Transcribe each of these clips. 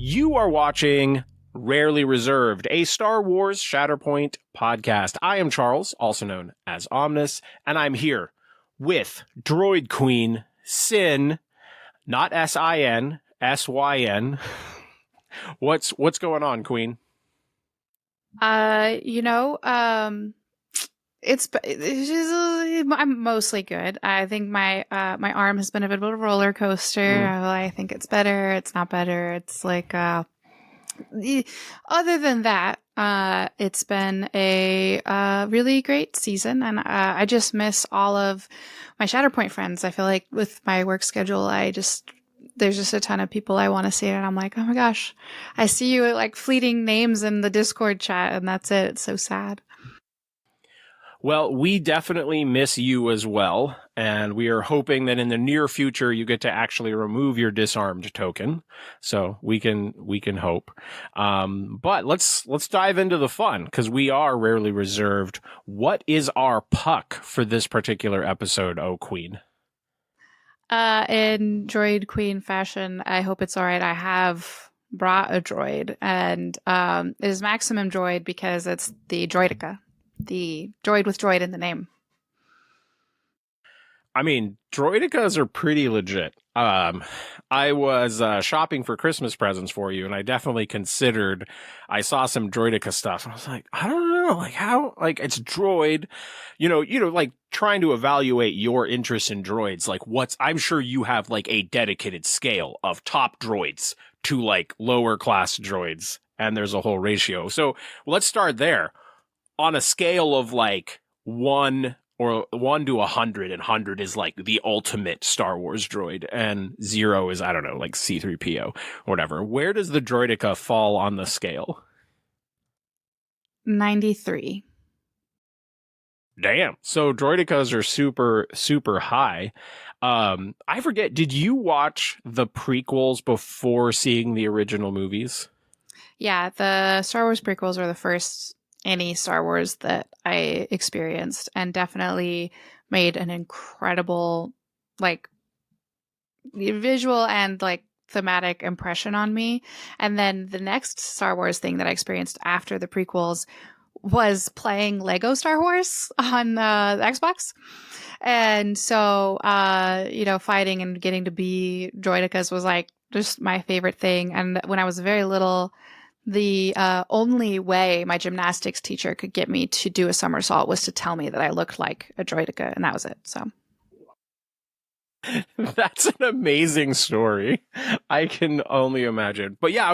You are watching Rarely Reserved, a Star Wars Shatterpoint podcast. I am Charles, also known as Omnus, and I'm here with Droid Queen Sin, not S-I-N, S-Y-N. What's going on, Queen? I'm mostly good. I think my arm has been a bit of a roller coaster. I think it's better. It's not better. It's like other than that, it's been a really great season, and I just miss all of my Shatterpoint friends. I feel like with my work schedule, there's just a ton of people I want to see, and I'm like, oh my gosh, I see you like fleeting names in the Discord chat, and that's it. It's so sad. Well, we definitely miss you as well, and we are hoping that in the near future you get to actually remove your disarmed token. So we can hope. But let's dive into the fun, because we are Rarely Reserved. What is our puck for this particular episode, oh Queen? In Droid Queen fashion, I hope it's all right. I have brought a droid, and it is Maximum Droid because it's the Droideka. The droid with droid in the name. I mean, Droidekas are pretty legit. I was shopping for Christmas presents for you, and I definitely considered. I saw some Droideka stuff, and I was like, I don't know, like how, like it's droid, like trying to evaluate your interest in droids. Like, I'm sure you have like a dedicated scale of top droids to like lower class droids, and there's a whole ratio. So let's start there. On a scale of like 1 to 100, and 100 is like the ultimate Star Wars droid, and 0 is, I don't know, like C-3PO or whatever. Where does the Droideka fall on the scale? 93. Damn. So Droidekas are super, super high. I forget, did you watch the prequels before seeing the original movies? Yeah, the Star Wars prequels are the first any Star Wars that I experienced, and definitely made an incredible like visual and like thematic impression on me. And then the next Star Wars thing that I experienced after the prequels was playing Lego Star Wars on the Xbox. And so, fighting and getting to be Droidekas was like just my favorite thing. And when I was very little, the only way my gymnastics teacher could get me to do a somersault was to tell me that I looked like a Droideka, and that was it. So that's an amazing story. I can only imagine. But yeah,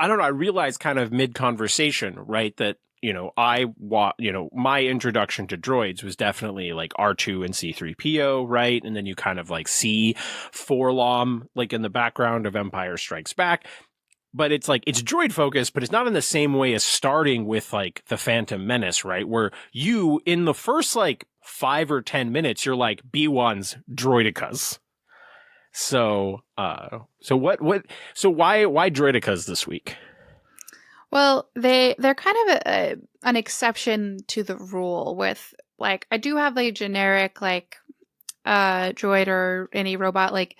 I don't know, I realized kind of mid-conversation, right, that, my introduction to droids was definitely like R2 and C-3PO, right? And then you kind of like see 4-LOM like in the background of Empire Strikes Back. But it's like, it's droid focused, but it's not in the same way as starting with like the Phantom Menace, right? Where you, in the first like 5 or 10 minutes, you're like B1's Droidekas. So why Droidekas this week? Well, they're kind of an exception to the rule with like, I do have like generic like droid or any robot like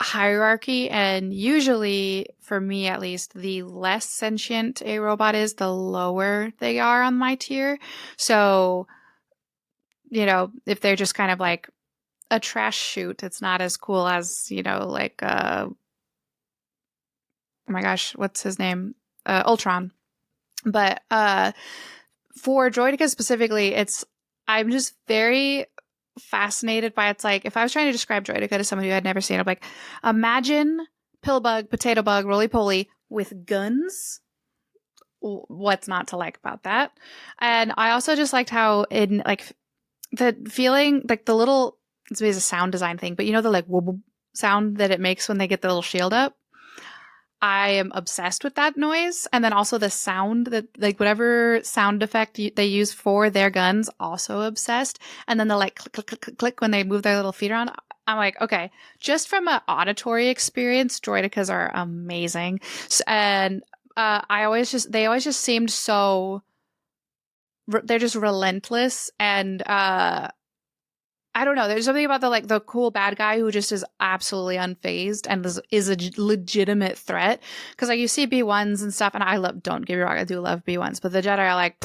hierarchy, and usually for me at least, the less sentient a robot is, the lower they are on my tier. So if they're just kind of like a trash chute, it's not as cool as like oh my gosh, what's his name, Ultron. But for Droideka specifically, I'm just very fascinated by it's like, if I was trying to describe Droideka to someone who had never seen it, I'm like, imagine Pillbug, Potato Bug, Roly Poly with guns. What's not to like about that? And I also just liked how in like the feeling, like the little, it's a sound design thing, but the like whoop sound that it makes when they get the little shield up. I am obsessed with that noise. And then also the sound that, like, whatever sound effect they use for their guns, also obsessed. And then the like click, click, click, click, click when they move their little feet around. I'm like, okay, just from an auditory experience, Droidekas are amazing. And they always just seemed so, they're just relentless. And I I don't know. There's something about the cool bad guy who just is absolutely unfazed and is a legitimate threat. Because like you see B1s and stuff, and don't get me wrong, I do love B1s, but the Jedi are like,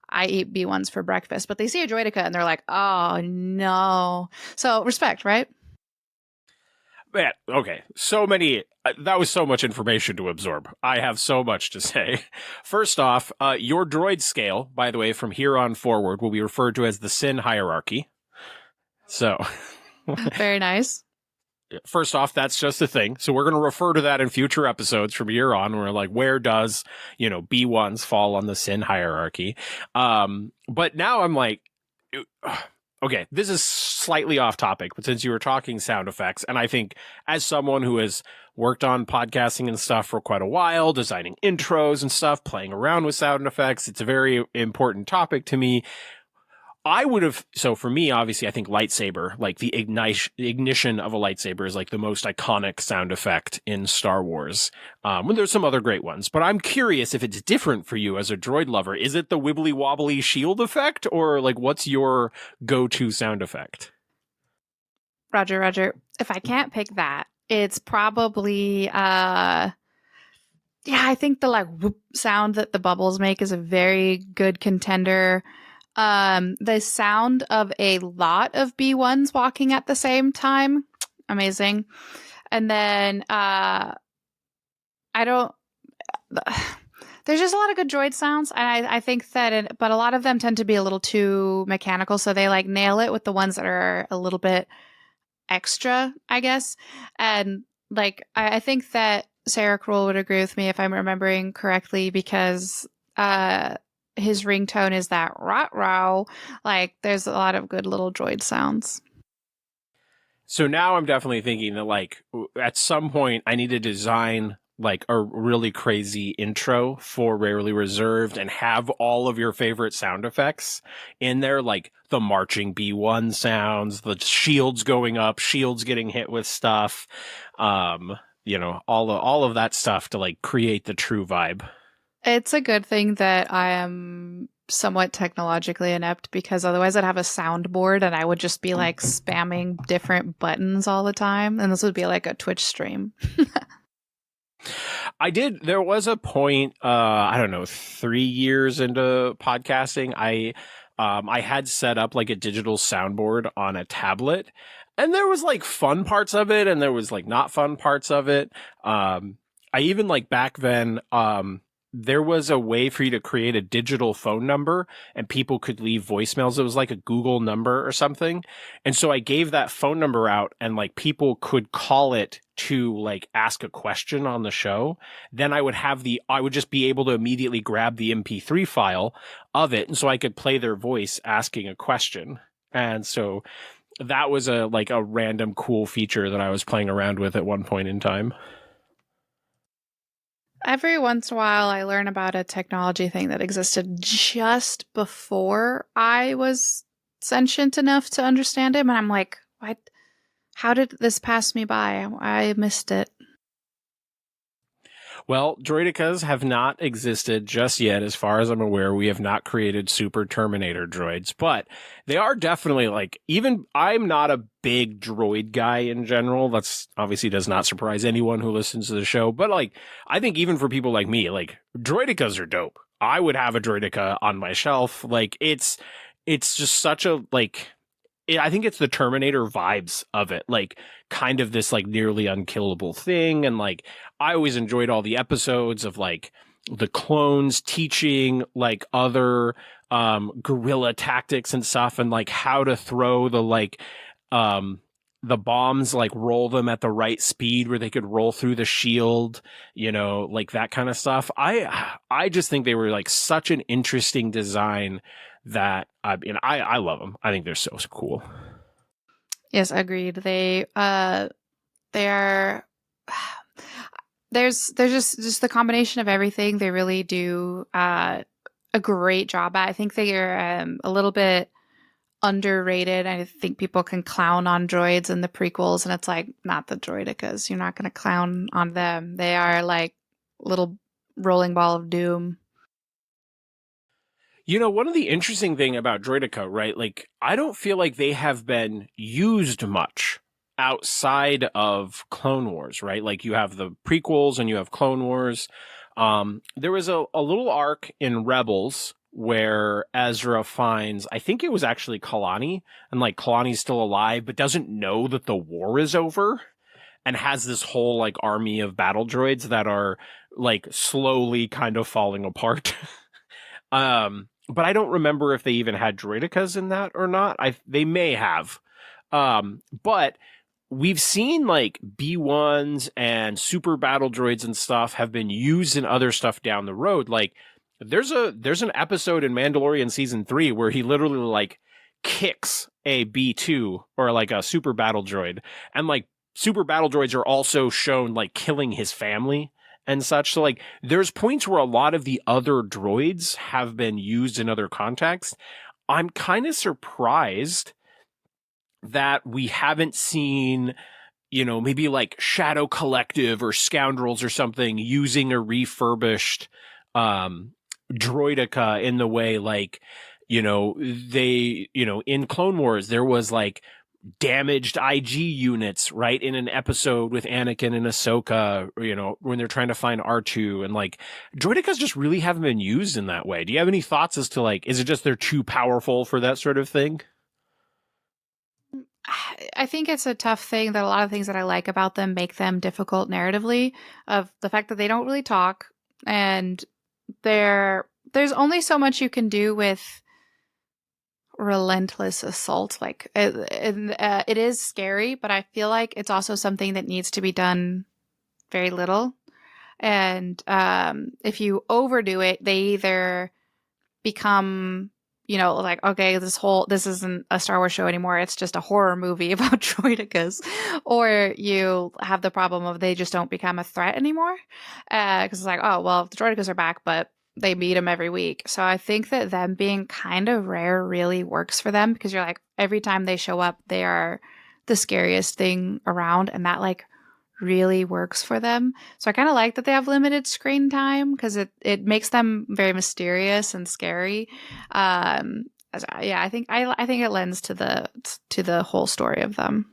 I eat B1s for breakfast. But they see a droideka and they're like, oh no. So respect, right? Man, okay. So many. That was so much information to absorb. I have so much to say. First off, your droid scale, by the way, from here on forward, will be referred to as the Sin hierarchy. So. Very nice. First off, that's just a thing. So we're going to refer to that in future episodes from here on. We're like, where does, B1s fall on the Sin hierarchy? But now I'm like, okay, this is slightly off topic, but since you were talking sound effects, and I think as someone who has worked on podcasting and stuff for quite a while, designing intros and stuff, playing around with sound effects, it's a very important topic to me. So for me, obviously, I think lightsaber, like the ignition of a lightsaber is like the most iconic sound effect in Star Wars. When there's some other great ones, but I'm curious if it's different for you as a droid lover. Is it the wibbly wobbly shield effect, or like what's your go-to sound effect? Roger. If I can't pick that, it's probably, I think the like whoop sound that the bubbles make is a very good contender. The sound of a lot of B1s walking at the same time, amazing. And then there's just a lot of good droid sounds, and I think that but a lot of them tend to be a little too mechanical, so they like nail it with the ones that are a little bit extra, I guess. And like I think that Sarah Kroll would agree with me if I'm remembering correctly, because his ringtone is that rot-row. Like, there's a lot of good little droid sounds. So now I'm definitely thinking that, like, at some point I need to design, like, a really crazy intro for Rarely Reserved and have all of your favorite sound effects in there, like the marching B1 sounds, the shields going up, shields getting hit with stuff, all of that stuff to, like, create the true vibe. It's a good thing that I am somewhat technologically inept, because otherwise I'd have a soundboard and I would just be like spamming different buttons all the time. And this would be like a Twitch stream. There was a point, 3 years into podcasting, I had set up like a digital soundboard on a tablet, and there was like fun parts of it and there was like not fun parts of it. I even like back then, there was a way for you to create a digital phone number and people could leave voicemails. It was like a Google number or something. And so I gave that phone number out and like people could call it to like ask a question on the show. Then I would just be able to immediately grab the MP3 file of it. And so I could play their voice asking a question. And so that was a random cool feature that I was playing around with at one point in time. Every once in a while, I learn about a technology thing that existed just before I was sentient enough to understand it. And I'm like, what? How did this pass me by? I missed it. Well, droidekas have not existed just yet. As far as I'm aware, we have not created super Terminator droids, but they are definitely I'm not a big droid guy in general. That's obviously does not surprise anyone who listens to the show, but I think even for people like me, droidekas are dope. I would have a droideka on my shelf. It's just such a I think it's the Terminator vibes of it, kind of this nearly unkillable thing. And I always enjoyed all the episodes of the clones teaching other guerrilla tactics and stuff, and how to throw the bombs, roll them at the right speed where they could roll through the shield, that kind of stuff. I just think they were such an interesting design that I love them. I think they're so cool. Yes, agreed. They are. There's just the combination of everything. They really do a great job at. I think they are a little bit underrated. I think people can clown on droids in the prequels, and it's not the droidekas. You're not going to clown on them. They are little rolling ball of doom. One of the interesting thing about Droideka, right? Like, I don't feel like they have been used much outside of Clone Wars, right? Like, you have the prequels and you have Clone Wars. There was a little arc in Rebels where Ezra finds, I think it was actually Kalani, and like Kalani's still alive, but doesn't know that the war is over, and has this whole like army of battle droids that are like slowly kind of falling apart. But I don't remember if they even had droidekas in that or not. They may have. But we've seen like B1s and super battle droids and stuff have been used in other stuff down the road. Like there's an episode in Mandalorian season 3 where he literally like kicks a B2 or like a super battle droid, and like super battle droids are also shown like killing his family and such. So like there's points where a lot of the other droids have been used in other contexts. I'm kind of surprised that we haven't seen, maybe like Shadow Collective or Scoundrels or something using a refurbished droideka in the way like, in Clone Wars, there was like damaged IG units, right, in an episode with Anakin and Ahsoka, when they're trying to find R2, and like droidekas just really haven't been used in that way. Do you have any thoughts as to like, is it just they're too powerful for that sort of thing? I think it's a tough thing that a lot of things that I like about them make them difficult narratively, of the fact that they don't really talk, and there's only so much you can do with relentless assault. Like it is scary, but I feel like it's also something that needs to be done very little. And if you overdo it, they either become, like, okay, this isn't a Star Wars show anymore, it's just a horror movie about droidekas, or you have the problem of they just don't become a threat anymore, because it's like, oh well, the droidekas are back, but they meet them every week. So I think that them being kind of rare really works for them, because you're like, every time they show up, they are the scariest thing around, and that like really works for them. So I kind of like that they have limited screen time, because it makes them very mysterious and scary. Yeah, I think it lends to the whole story of them.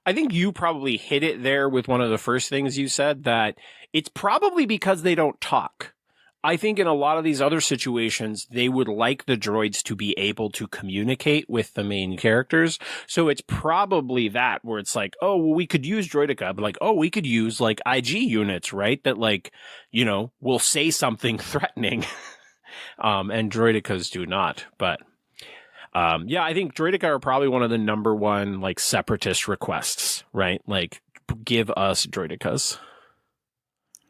I think you probably hit it there with one of the first things you said, that it's probably because they don't talk. I think in a lot of these other situations, they would like the droids to be able to communicate with the main characters. So it's probably that, where it's like, oh, well, we could use droideka, but like, oh, we could use like IG units, right? That like, will say something threatening. And droidekas do not. But yeah, I think droideka are probably one of the number one like separatist requests, right? Like, give us droidekas.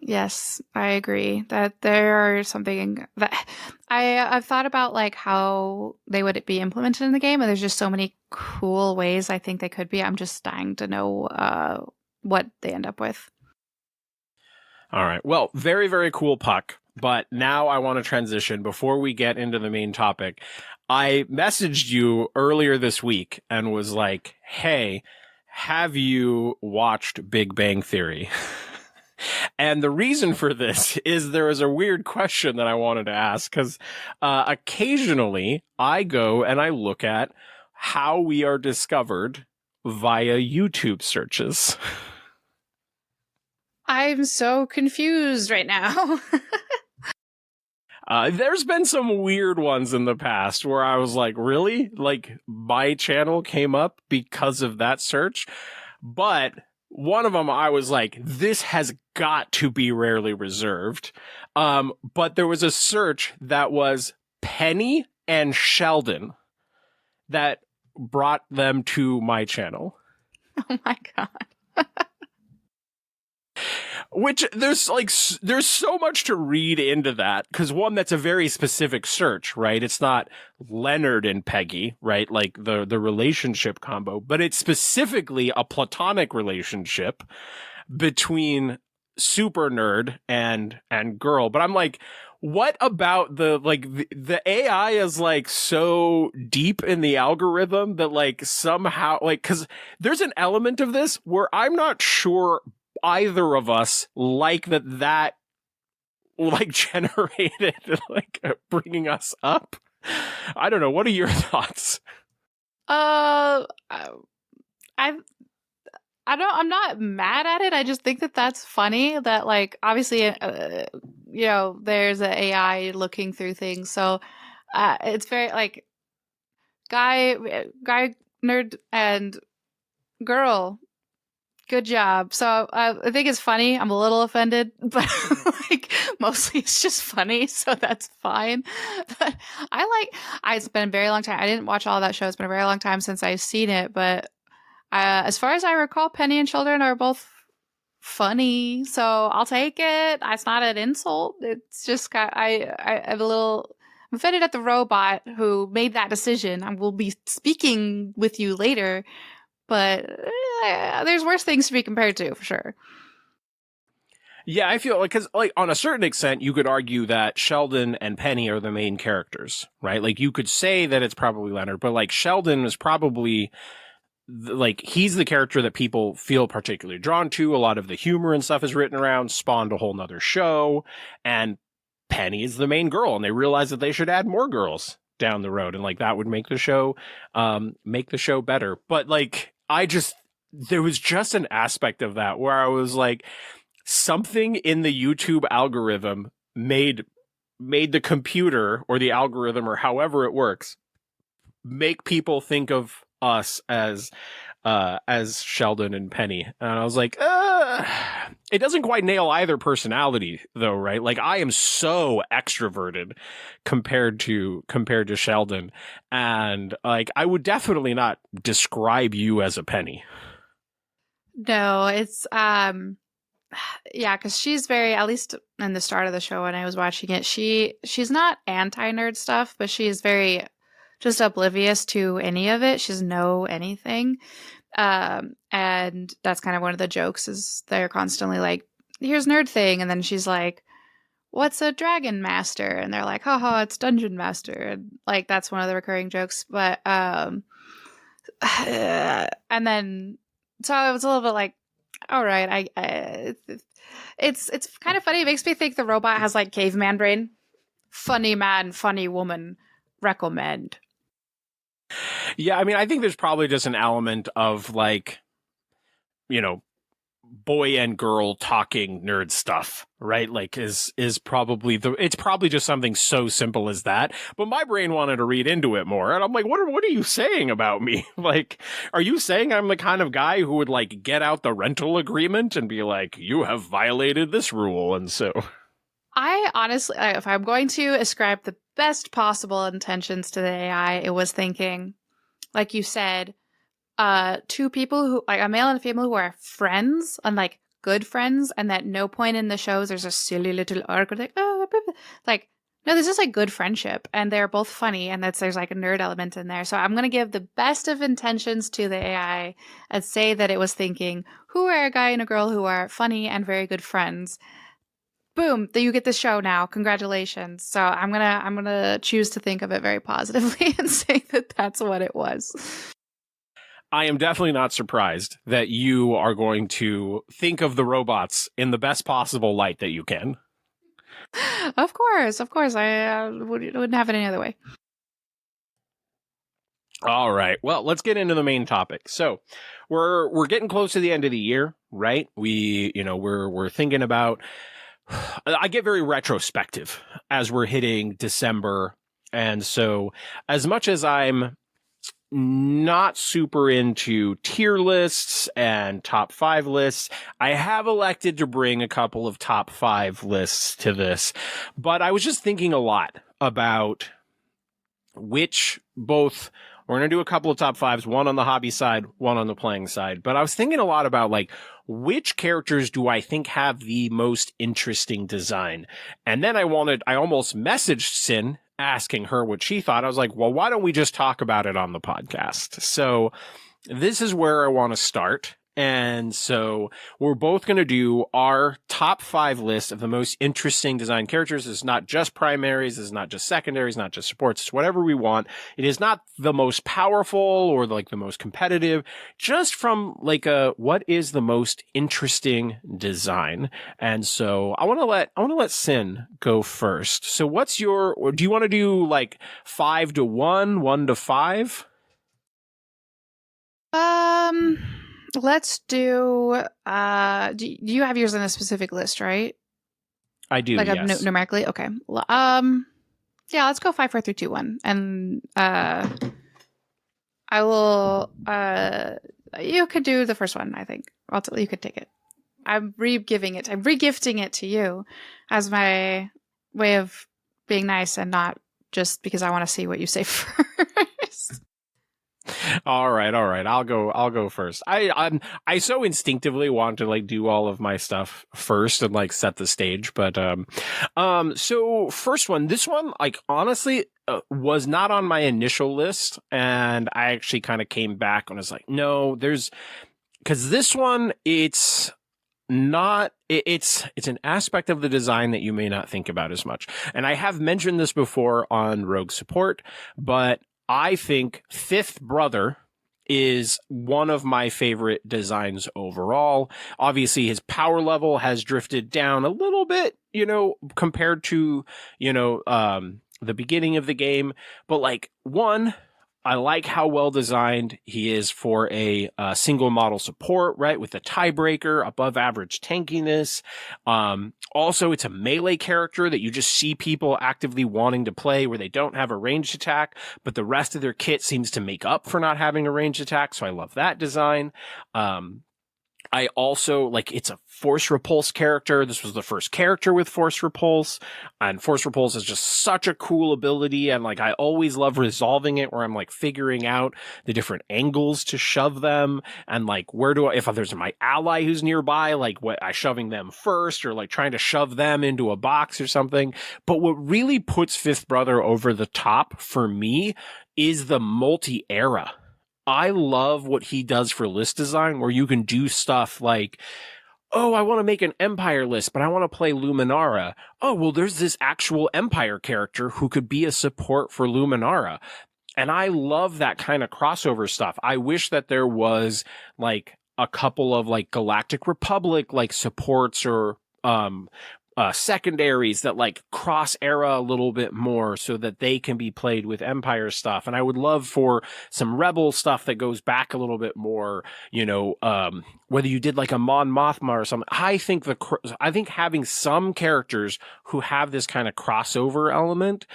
Yes, I agree that there are something that I've thought about, like how they would be implemented in the game, and there's just so many cool ways I think they could be. I'm just dying to know what they end up with. All right. Well, very, very cool, Puck. But now I want to transition before we get into the main topic. I messaged you earlier this week and was like, hey, have you watched Big Bang Theory? And the reason for this is there was a weird question that I wanted to ask, because occasionally I go and I look at how we are discovered via YouTube searches. I'm so confused right now. There's been some weird ones in the past where I was like, really? Like, my channel came up because of that search? But one of them, I was like, this has got to be rarely reserved. But there was a search that was Penny and Sheldon that brought them to my channel. Oh my God. Which there's so much to read into that, because one, that's a very specific search, right? It's not Leonard and Peggy, right? Like the relationship combo, but it's specifically a platonic relationship between super nerd and girl. But I'm like, what about the AI is like so deep in the algorithm that like somehow, like, because there's an element of this where I'm not sure either of us like that like generated like bringing us up. I don't know. What are your thoughts? I I'm not mad at it. I just think that that's funny that like obviously you know there's an AI looking through things. So it's very like guy nerd and girl, good job. So I think it's funny. I'm a little offended, but like mostly it's just funny, so that's fine. But it's been a very long time. I didn't watch all of that show. It's been a very long time since I've seen it, but as far as I recall, Penny and Children are both funny, so I'll take it. It's not an insult. It's just I'm offended at the robot who made that decision. I will be speaking with you later, but there's worse things to be compared to for sure. Yeah, I feel like, because like on a certain extent, you could argue that Sheldon and Penny are the main characters, right? Like you could say that it's probably Leonard, but like Sheldon is probably like he's the character that people feel particularly drawn to. A lot of the humor and stuff is written around, spawned a whole nother show, and Penny is the main girl, and they realize that they should add more girls down the road, and like that would make the show better. But like there was just an aspect of that where I was like, something in the YouTube algorithm made the computer or the algorithm or however it works make people think of us as Sheldon and Penny. And I was like, it doesn't quite nail either personality though, right? Like I am so extroverted compared to Sheldon, and like I would definitely not describe you as a Penny. No, it's yeah, because she's very, at least in the start of the show when I was watching it, she's not anti-nerd stuff, but she's very just oblivious to any of it. She doesn't know anything. And that's kind of one of the jokes is they're constantly like, here's nerd thing. And then she's like, what's a dragon master? And they're like, haha, it's dungeon master. And like, that's one of the recurring jokes. But, and then, so I was a little bit like, all right, it's kind of funny. It makes me think the robot has like caveman brain. Funny man, funny woman, recommend. Yeah, I mean, I think there's probably just an element of like, you know, boy and girl talking nerd stuff, right? Like is probably it's probably just something so simple as that. But my brain wanted to read into it more. And I'm like, what are you saying about me? Like, are you saying I'm the kind of guy who would like get out the rental agreement and be like, you have violated this rule? And so I honestly, if I'm going to ascribe the best possible intentions to the AI, it was thinking, like you said, two people who, like a male and a female who are friends and like good friends, and that no point in the shows there's a silly little arc where like, no, this is like good friendship, and they're both funny, and there's like a nerd element in there. So I'm gonna give the best of intentions to the AI and say that it was thinking, who are a guy and a girl who are funny and very good friends. Boom, that you get the show now. Congratulations. So I'm gonna choose to think of it very positively and say that that's what it was. I am definitely not surprised that you are going to think of the robots in the best possible light that you can. Of course. I wouldn't have it any other way. All right. Well, let's get into the main topic. So we're getting close to the end of the year, right? We're thinking about, I get very retrospective as we're hitting December. And so as much as I'm not super into tier lists and top 5 lists, I have elected to bring a couple of top 5 lists to this. But I was just thinking a lot about we're going to do a couple of top 5s, one on the hobby side, one on the playing side. But I was thinking a lot about like, which characters do I think have the most interesting design? And then I almost messaged Sin asking her what she thought. I was like, well, why don't we just talk about it on the podcast? So this is where I want to start. And so we're both going to do our top 5 list of the most interesting design characters. It's not just primaries. It's not just secondaries, not just supports. It's whatever we want. It is not the most powerful or like the most competitive, just from like what is the most interesting design. And so I want to let Sin go first. So or do you want to do like 5 to 1, 1 to 5? Let's do do you have yours on a specific list, right? I do, Like yes. numerically? Okay. Yeah, let's go 5, 4, 3, 2, 1. And I will you could do the first one, I think. You could take it. I'm re-giving it. I'm re-gifting it to you as my way of being nice and not just because I want to see what you say first. All right. I'll go first. I so instinctively want to like do all of my stuff first and like set the stage, but so first one, this one, like honestly, was not on my initial list, and I actually kind of came back and was like, no, because this one, it's not it's an aspect of the design that you may not think about as much. And I have mentioned this before on Rogue Support, but I think Fifth Brother is one of my favorite designs overall. Obviously, his power level has drifted down a little bit, compared to, the beginning of the game. But like, one, I like how well designed he is for a single model support, right? With the tiebreaker, above average tankiness. Also, it's a melee character that you just see people actively wanting to play where they don't have a ranged attack, but the rest of their kit seems to make up for not having a ranged attack. So I love that design. I also it's a Force Repulse character. This was the first character with Force Repulse, and Force Repulse is just such a cool ability. And like, I always love resolving it where I'm like figuring out the different angles to shove them. And like, if there's my ally who's nearby, like I shoving them first or like trying to shove them into a box or something. But what really puts Fifth Brother over the top for me is the multi-era. I love what he does for list design, where you can do stuff like, oh, I want to make an Empire list, but I want to play Luminara. Oh, well, there's this actual Empire character who could be a support for Luminara. And I love that kind of crossover stuff. I wish that there was like a couple of like Galactic Republic like supports or secondaries that like cross era a little bit more so that they can be played with Empire stuff. And I would love for some Rebel stuff that goes back a little bit more, whether you did like a Mon Mothma or something. I think having some characters who have this kind of crossover element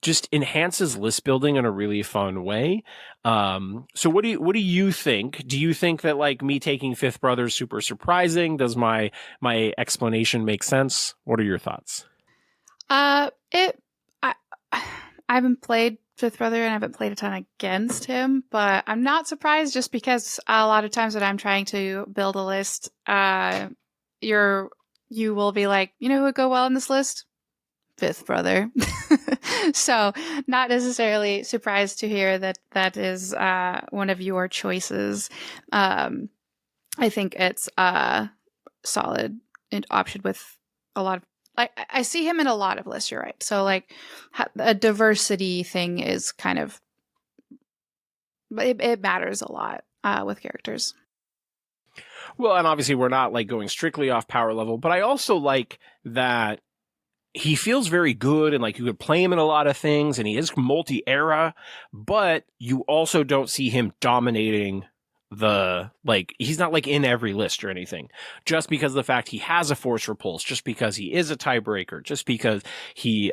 just enhances list building in a really fun way. So what do you think? Do you think that like me taking Fifth Brother is super surprising? Does my explanation make sense? What are your thoughts? I haven't played Fifth Brother and I haven't played a ton against him, but I'm not surprised just because a lot of times when I'm trying to build a list, you will be like, who would go well in this list? Fifth Brother. So not necessarily surprised to hear that is one of your choices. I think it's a solid option with a lot of, I see him in a lot of lists, you're right. So like a diversity thing is kind of, it matters a lot with characters. Well, and obviously we're not like going strictly off power level, but I also like that he feels very good and like you could play him in a lot of things and he is multi-era, but you also don't see him dominating he's not like in every list or anything, just because of the fact he has a Force Repulse, just because he is a tiebreaker, just because he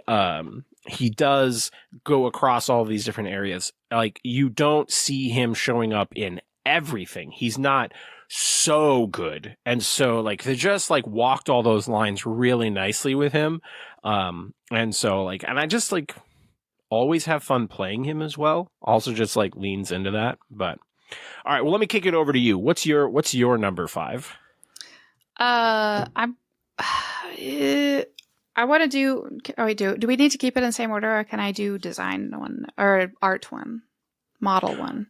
does go across all these different areas. Like, you don't see him showing up in everything. He's not so good. And so like they just like walked all those lines really nicely with him. And so like, and I just like always have fun playing him as well. Also just like leans into that. But all right, well, let me kick it over to you. What's your number 5? I'm I want to do, do we need to keep it in the same order or can I do design one or art one, model one?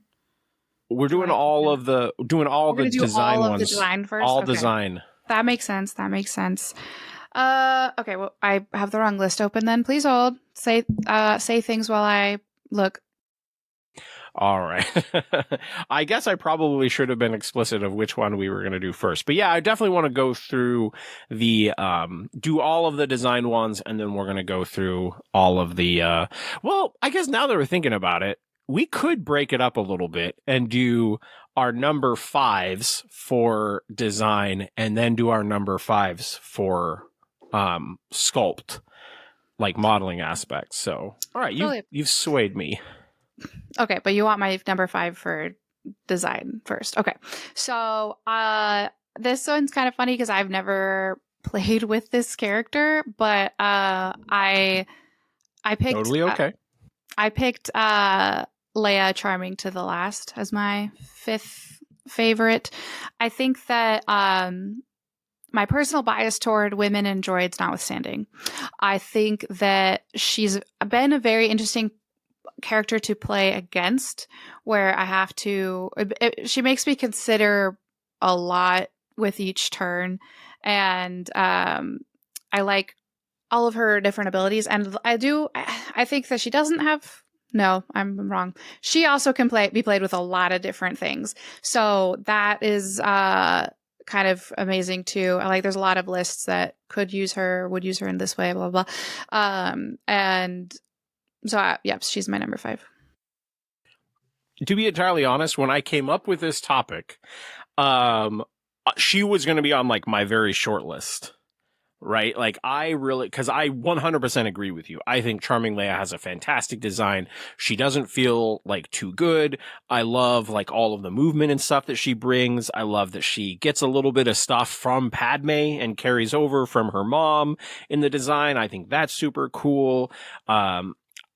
We're doing Design. all Okay. of the We're gonna do design all of the ones. design first. All Okay. design. That makes sense. That makes sense. Okay. Well, I have the wrong list open. Then please hold. Say things while I look. All right. I guess I probably should have been explicit of which one we were going to do first. But yeah, I definitely want to go through the, do all of the design ones, and then we're going to go through all of the, well, I guess now that we're thinking about it, we could break it up a little bit and do our number fives for design and then do our number fives for, sculpt, like modeling aspects. So, all right, you've swayed me. Okay, but you want my number 5 for design first. Okay. So, this one's kind of funny because I've never played with this character, but I picked Totally okay. I picked Leia Charming to the Last as my 5th favorite. I think that my personal bias toward women and droids notwithstanding, I think that she's been a very interesting character to play against, where I have to she makes me consider a lot with each turn, and I like all of her different abilities, and I think that she doesn't have, no, I'm wrong, she also can be played with a lot of different things, so that is kind of amazing too. I like, there's a lot of lists that would use her in this way, blah blah blah. And so, yep, she's my number 5. To be entirely honest, when I came up with this topic, she was going to be on like my very short list, right? Like because I 100% agree with you. I think Charming Leia has a fantastic design. She doesn't feel like too good. I love like all of the movement and stuff that she brings. I love that she gets a little bit of stuff from Padme and carries over from her mom in the design. I think that's super cool.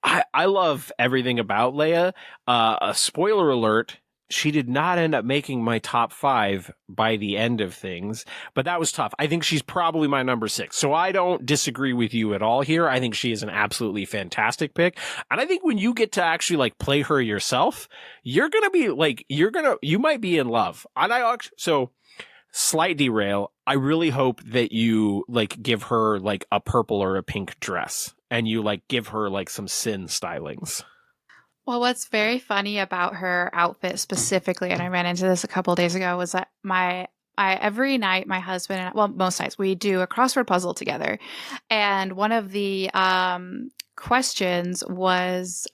I love everything about Leia. A spoiler alert, she did not end up making my top 5 by the end of things, but that was tough. I think she's probably my number 6. So I don't disagree with you at all here. I think she is an absolutely fantastic pick. And I think when you get to actually like play her yourself, you're going to be like, you might be in love. So slight derail. I really hope that you like give her like a purple or a pink dress and you like give her like some sin stylings. Well, what's very funny about her outfit specifically, and I ran into this a couple of days ago, was that every night my husband and most nights we do a crossword puzzle together, and one of the questions was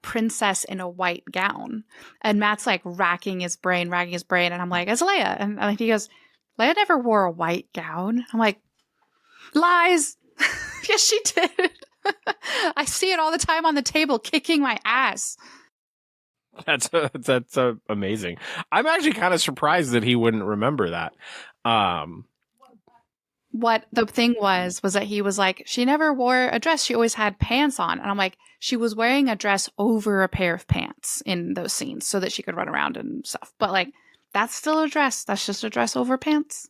princess in a white gown, and Matt's like racking his brain, and I'm like, it's Leia, and he goes, Leia never wore a white gown. I'm like, lies. Yes, she did. I see it all the time on the table, kicking my ass. That's amazing. I'm actually kind of surprised that he wouldn't remember that. What the thing was that he was like, she never wore a dress. She always had pants on. And I'm like, she was wearing a dress over a pair of pants in those scenes so that she could run around and stuff. But like, that's still a dress. That's just a dress over pants.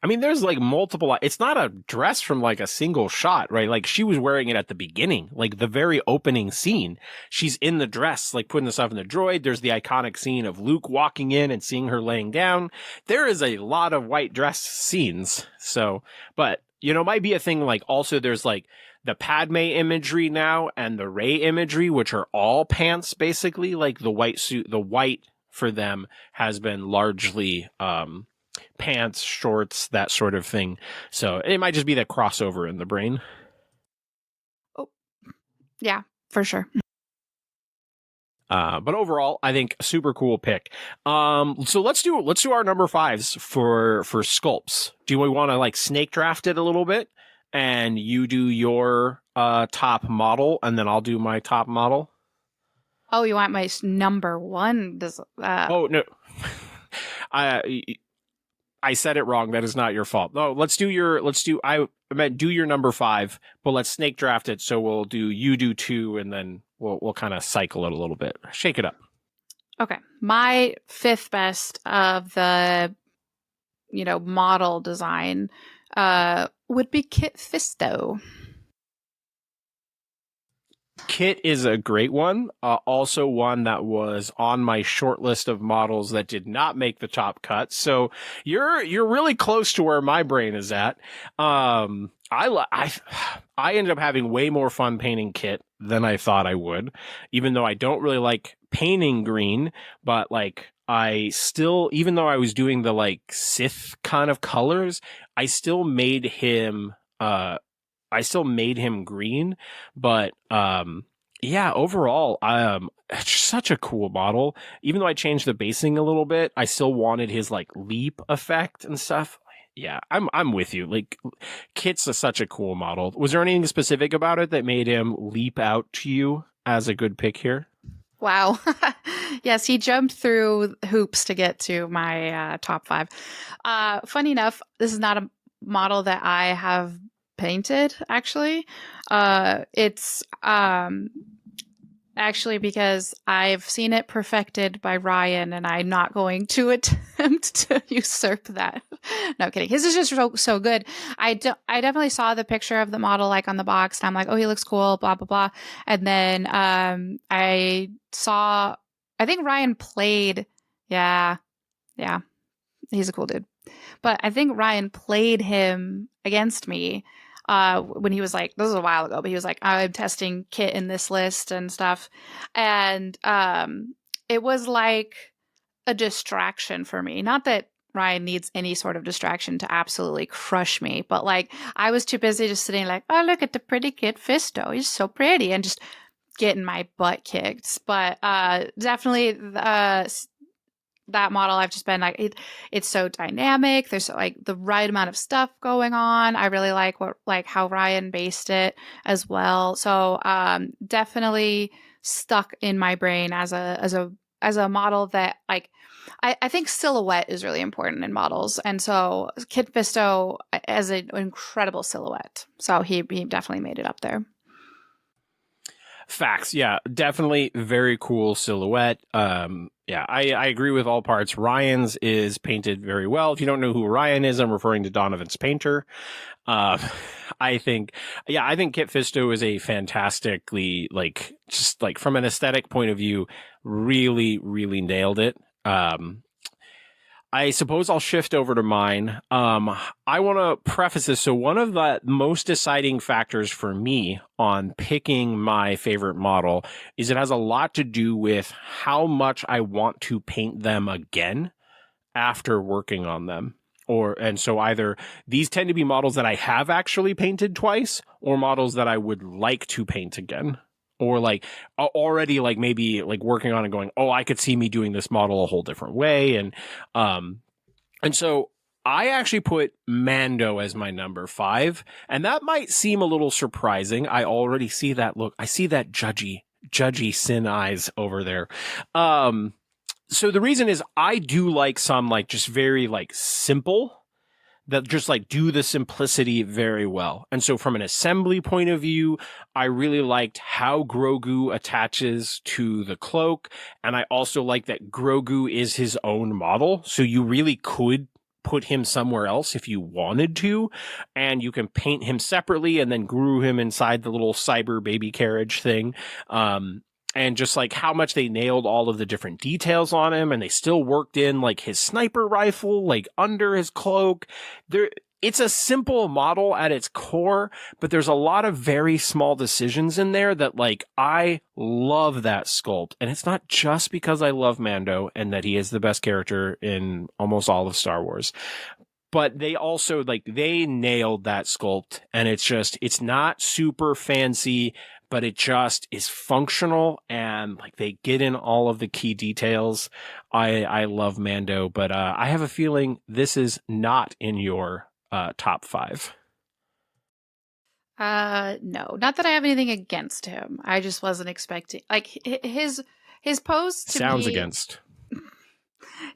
I mean, there's like multiple, it's not a dress from like a single shot, right? Like she was wearing it at the beginning, like the very opening scene. She's in the dress, like putting the stuff in the droid. There's the iconic scene of Luke walking in and seeing her laying down. There is a lot of white dress scenes. So, but might be a thing. Like also there's like the Padme imagery now and the Rey imagery, which are all pants, basically. Like the white suit, the white for them has been largely, pants, shorts, that sort of thing. So it might just be that crossover in the brain. Oh, yeah, for sure. But overall, I think super cool pick. So let's do our number 5s for sculpts. Do we want to like snake draft it a little bit, and you do your top model, and then I'll do my top model? Oh, you want my number 1? Oh no. I said it wrong. That is not your fault. No, I meant do your number 5, but let's snake draft it. So you do 2, and then we'll kind of cycle it a little bit. Shake it up. Okay. My 5th best of the, model design, would be Kit Fisto. Kit is a great one. Also one that was on my short list of models that did not make the top cut. So you're really close to where my brain is at. I ended up having way more fun painting Kit than I thought I would, even though I don't really like painting green, but like I still, even though I was doing the like Sith kind of colors, I still made him green, but yeah, overall, it's such a cool model. Even though I changed the basing a little bit, I still wanted his like leap effect and stuff. Yeah, I'm with you. Like, Kit's such a cool model. Was there anything specific about it that made him leap out to you as a good pick here? Wow. Yes, he jumped through hoops to get to my top 5. Funny enough, this is not a model that I have painted, actually. It's actually because I've seen it perfected by Ryan, and I'm not going to attempt to usurp that. No kidding. His is just so good. I definitely saw the picture of the model like on the box, and I'm like, oh, he looks cool, blah blah blah. And then I think Ryan played. Yeah, he's a cool dude. But I think Ryan played him against me when he was like, this was a while ago, but he was like, I'm testing Kit in this list and stuff. And it was like a distraction for me. Not that Ryan needs any sort of distraction to absolutely crush me, but like I was too busy just sitting like, oh, look at the pretty Kit Fisto. He's so pretty. And just getting my butt kicked. But definitely that model, I've just been like, it's so dynamic. There's like the right amount of stuff going on. I really like how Ryan based it as well. So definitely stuck in my brain as a model that like I think silhouette is really important in models, and so Kit Fisto as an incredible silhouette. So he definitely made it up there. Facts. Yeah, definitely very cool silhouette. Yeah, I agree with all parts. Ryan's is painted very well. If you don't know who Ryan is, I'm referring to Donovan's painter. I think Kit Fisto is a fantastically, like, just like from an aesthetic point of view, really, really nailed it. I suppose I'll shift over to mine. I want to preface this. So one of the most deciding factors for me on picking my favorite model is it has a lot to do with how much I want to paint them again after working on them. And so either these tend to be models that I have actually painted twice, or models that I would like to paint again. Or like already like maybe like working on it going, oh, I could see me doing this model a whole different way. And so I actually put Mando as my number 5. And that might seem a little surprising. I already see that look. I see that judgy sin eyes over there. So the reason is I do like some like just very like simple that just like do the simplicity very well. And so from an assembly point of view, I really liked how Grogu attaches to the cloak. And I also like that Grogu is his own model. So you really could put him somewhere else if you wanted to, and you can paint him separately and then glue him inside the little cyber baby carriage thing. And just like how much they nailed all of the different details on him, and they still worked in like his sniper rifle, like under his cloak. It's a simple model at its core, but there's a lot of very small decisions in there that like, I love that sculpt. And it's not just because I love Mando and that he is the best character in almost all of Star Wars, but they also like, they nailed that sculpt, and it's not super fancy, but it just is functional, and like they get in all of the key details. I love Mando, but I have a feeling this is not in your top 5. No, not that I have anything against him. I just wasn't expecting like his pose to Sounds me, against.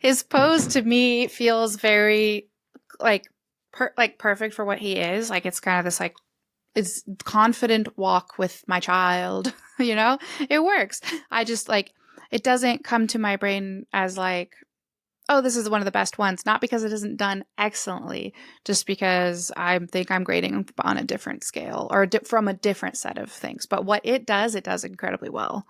His pose to me feels very like perfect for what he is. Like it's kind of this like it's confident walk with my child, you know? It works. I just like it doesn't come to my brain as like oh, this is one of the best ones, not because it isn't done excellently, just because I think I'm grading on a different scale or from a different set of things. But what it does incredibly well.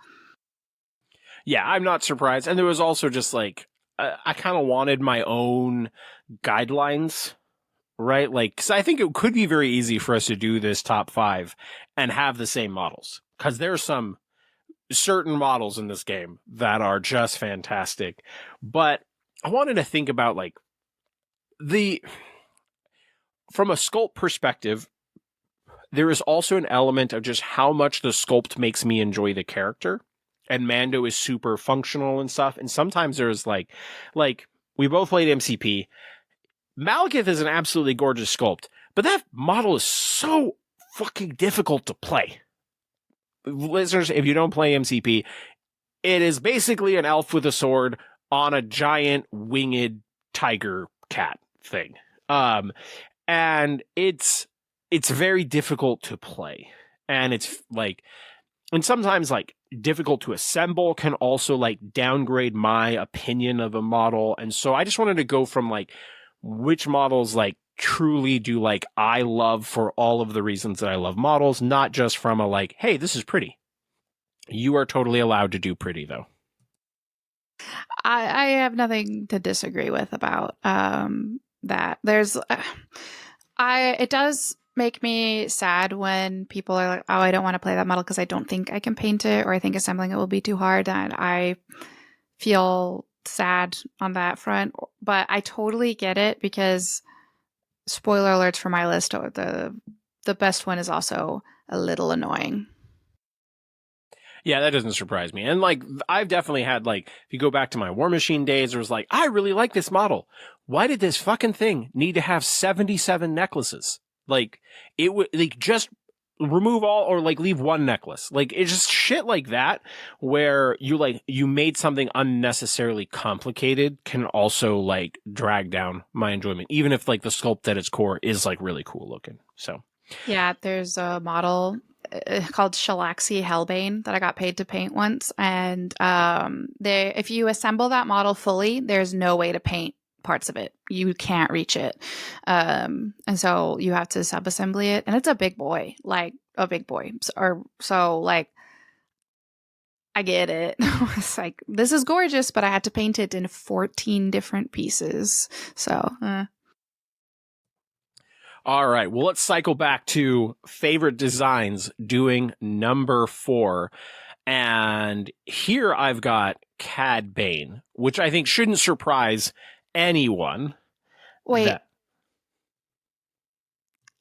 Yeah, I'm not surprised. And there was also just like, I kind of wanted my own guidelines, right? Like, because I think it could be very easy for us to do this top 5 and have the same models. Because there's some certain models in this game that are just fantastic. But I wanted to think about like from a sculpt perspective, there is also an element of just how much the sculpt makes me enjoy the character. And Mando is super functional and stuff. And sometimes there's like we both played MCP. Malekith is an absolutely gorgeous sculpt, but that model is so fucking difficult to play. Listeners, if you don't play MCP, it is basically an elf with a sword on a giant winged tiger cat thing. And it's very difficult to play. And it's like, and sometimes like difficult to assemble can also like downgrade my opinion of a model. And so I just wanted to go from like which models like truly do like I love for all of the reasons that I love models, not just from a like, hey, this is pretty. You are totally allowed to do pretty though. I have nothing to disagree with about that. There's it does make me sad when people are like, oh, I don't want to play that model because I don't think I can paint it, or I think assembling it will be too hard, and I feel sad on that front. But I totally get it, because spoiler alerts for my list, the best one is also a little annoying. Yeah, that doesn't surprise me. And like, I've definitely had like, if you go back to my War Machine days, it was like, I really like this model. Why did this fucking thing need to have 77 necklaces? Like, it would like just remove all or like leave one necklace. Like, it's just shit like that where you made something unnecessarily complicated can also like drag down my enjoyment, even if like the sculpt at its core is like really cool looking. So yeah, there's a model called Shalaxi Hellbane that I got paid to paint once, and if you assemble that model fully, there's no way to paint parts of it. You can't reach it, and so you have to sub-assembly it, and it's a big boy, like a big boy. So like, I get it. It's like, this is gorgeous, but I had to paint it in 14 different pieces. So. All right. Well, let's cycle back to favorite designs, doing number 4. And here I've got Cad Bane, which I think shouldn't surprise anyone. Wait.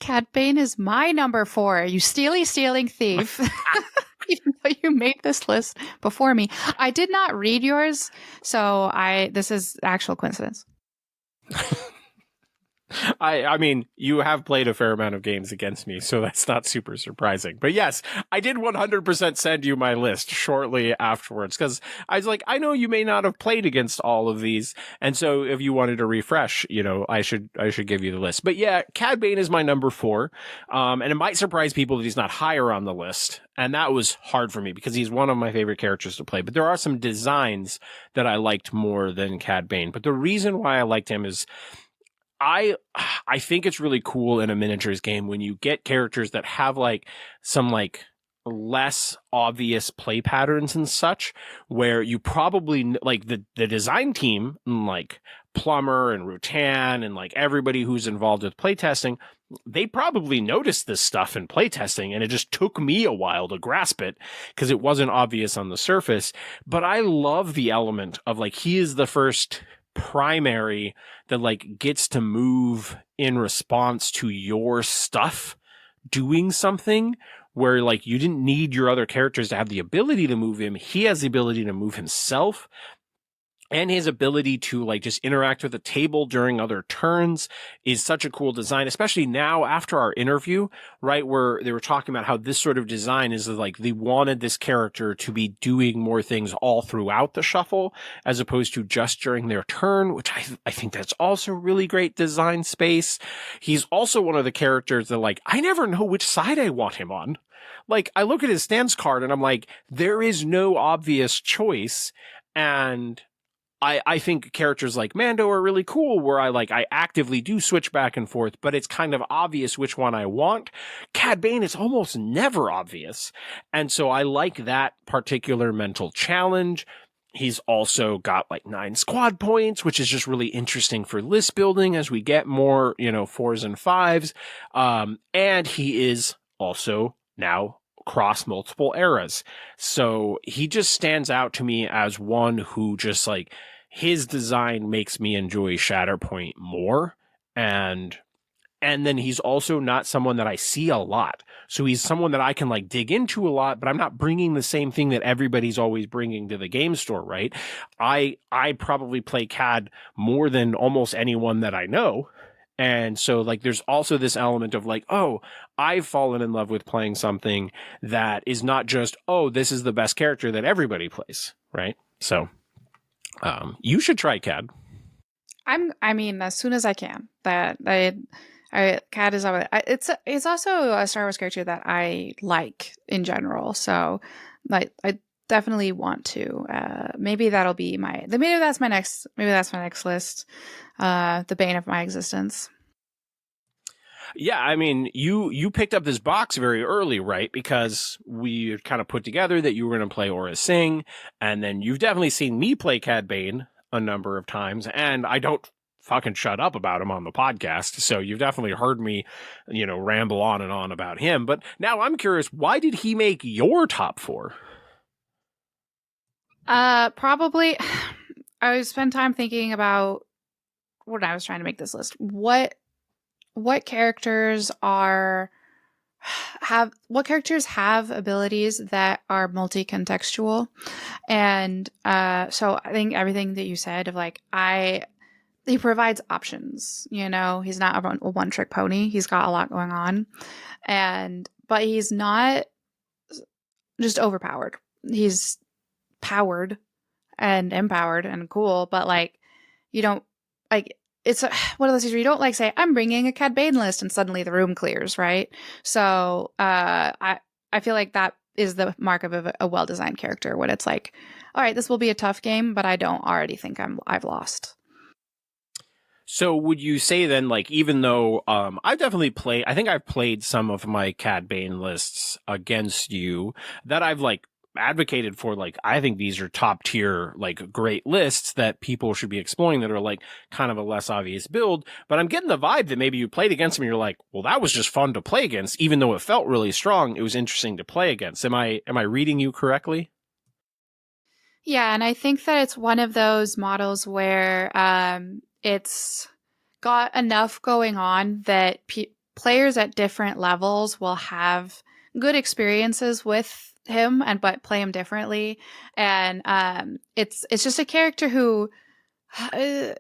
Cad Bane is my number 4. You stealing thief. Even though you made this list before me. I did not read yours, so this is actual coincidence. I mean, you have played a fair amount of games against me, so that's not super surprising. But yes, I did 100% send you my list shortly afterwards, because I was like, I know you may not have played against all of these, and so if you wanted to refresh, I should give you the list. But yeah, Cad Bane is my number 4, and it might surprise people that he's not higher on the list, and that was hard for me because he's one of my favorite characters to play. But there are some designs that I liked more than Cad Bane. But the reason why I liked him is I think it's really cool in a miniatures game when you get characters that have like some like less obvious play patterns and such, where you probably like the design team, like Plumber and Rutan and like everybody who's involved with playtesting, they probably noticed this stuff in playtesting, and it just took me a while to grasp it because it wasn't obvious on the surface. But I love the element of like, he is the first primary that like gets to move in response to your stuff doing something, where like you didn't need your other characters to have the ability to move him. He has the ability to move himself, and his ability to like just interact with the table during other turns is such a cool design, especially now after our interview, right? Where they were talking about how this sort of design is like, they wanted this character to be doing more things all throughout the shuffle as opposed to just during their turn, which I think that's also really great design space. He's also one of the characters that like, I never know which side I want him on. Like, I look at his stance card and I'm like, there is no obvious choice. And I think characters like Mando are really cool where I actively do switch back and forth, but it's kind of obvious which one I want. Cad Bane is almost never obvious. And so I like that particular mental challenge. He's also got like 9 squad points, which is just really interesting for list building as we get more, 4s and 5s. And he is also now cross multiple eras. So he just stands out to me as one who just like his design makes me enjoy Shatterpoint more. And then he's also not someone that I see a lot. So he's someone that I can like dig into a lot, but I'm not bringing the same thing that everybody's always bringing to the game store, right? I probably play CAD more than almost anyone that I know. And so like there's also this element of like, oh, I've fallen in love with playing something that is not just, oh, this is the best character that everybody plays, right? So you should try CAD. I mean, as soon as I can. Cat is always, it's also a Star Wars character that I like in general. So, like, I definitely want to. Maybe that'll be maybe that's my next list. The bane of my existence. Yeah, I mean, you picked up this box very early, right? Because we kind of put together that you were going to play Aura Singh, and then you've definitely seen me play Cad Bane a number of times, and I don't fucking shut up about him on the podcast. So you've definitely heard me, ramble on and on about him. But now I'm curious, why did he make your top 4? Probably I spent time thinking about when I was trying to make this list. What characters have abilities that are multi-contextual, and so I think everything that you said of like he provides options. He's not a one-trick pony. He's got a lot going on, but he's not just overpowered. He's powered and empowered and cool, but like you don't like. It's one of those things where you don't like say, I'm bringing a Cad Bane list and suddenly the room clears, right? So I feel like that is the mark of a well-designed character when it's like, all right, this will be a tough game, but I don't already think I've lost. So would you say then, like, even though I've definitely I think I've played some of my Cad Bane lists against you that I've like advocated for, like, I think these are top tier, like, great lists that people should be exploring that are like kind of a less obvious build. But I'm getting the vibe that maybe you played against them and you're like, well, that was just fun to play against, even though it felt really strong. It was interesting to play against. Am I reading you correctly? Yeah, and I think that it's one of those models where it's got enough going on that players at different levels will have good experiences with him but play him differently, and it's just a character who I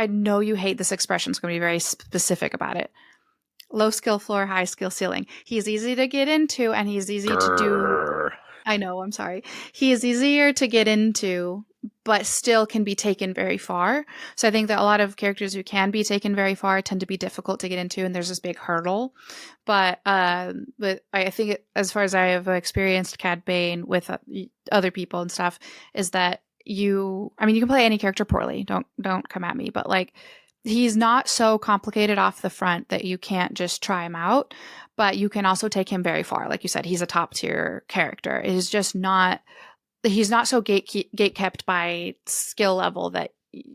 know you hate this expression, so I'm going to be very specific about it. Low skill floor, high skill ceiling. He's easy to get into and he's easy to do. I know, I'm sorry. He is easier to get into, but still can be taken very far. So I think that a lot of characters who can be taken very far tend to be difficult to get into, and there's this big hurdle. But I think as far as I have experienced Cad Bane with other people and stuff, is that you can play any character poorly. Don't come at me, but like he's not so complicated off the front that you can't just try him out. But you can also take him very far. Like you said, he's a top tier character. It is just not. He's not so gate kept by skill level that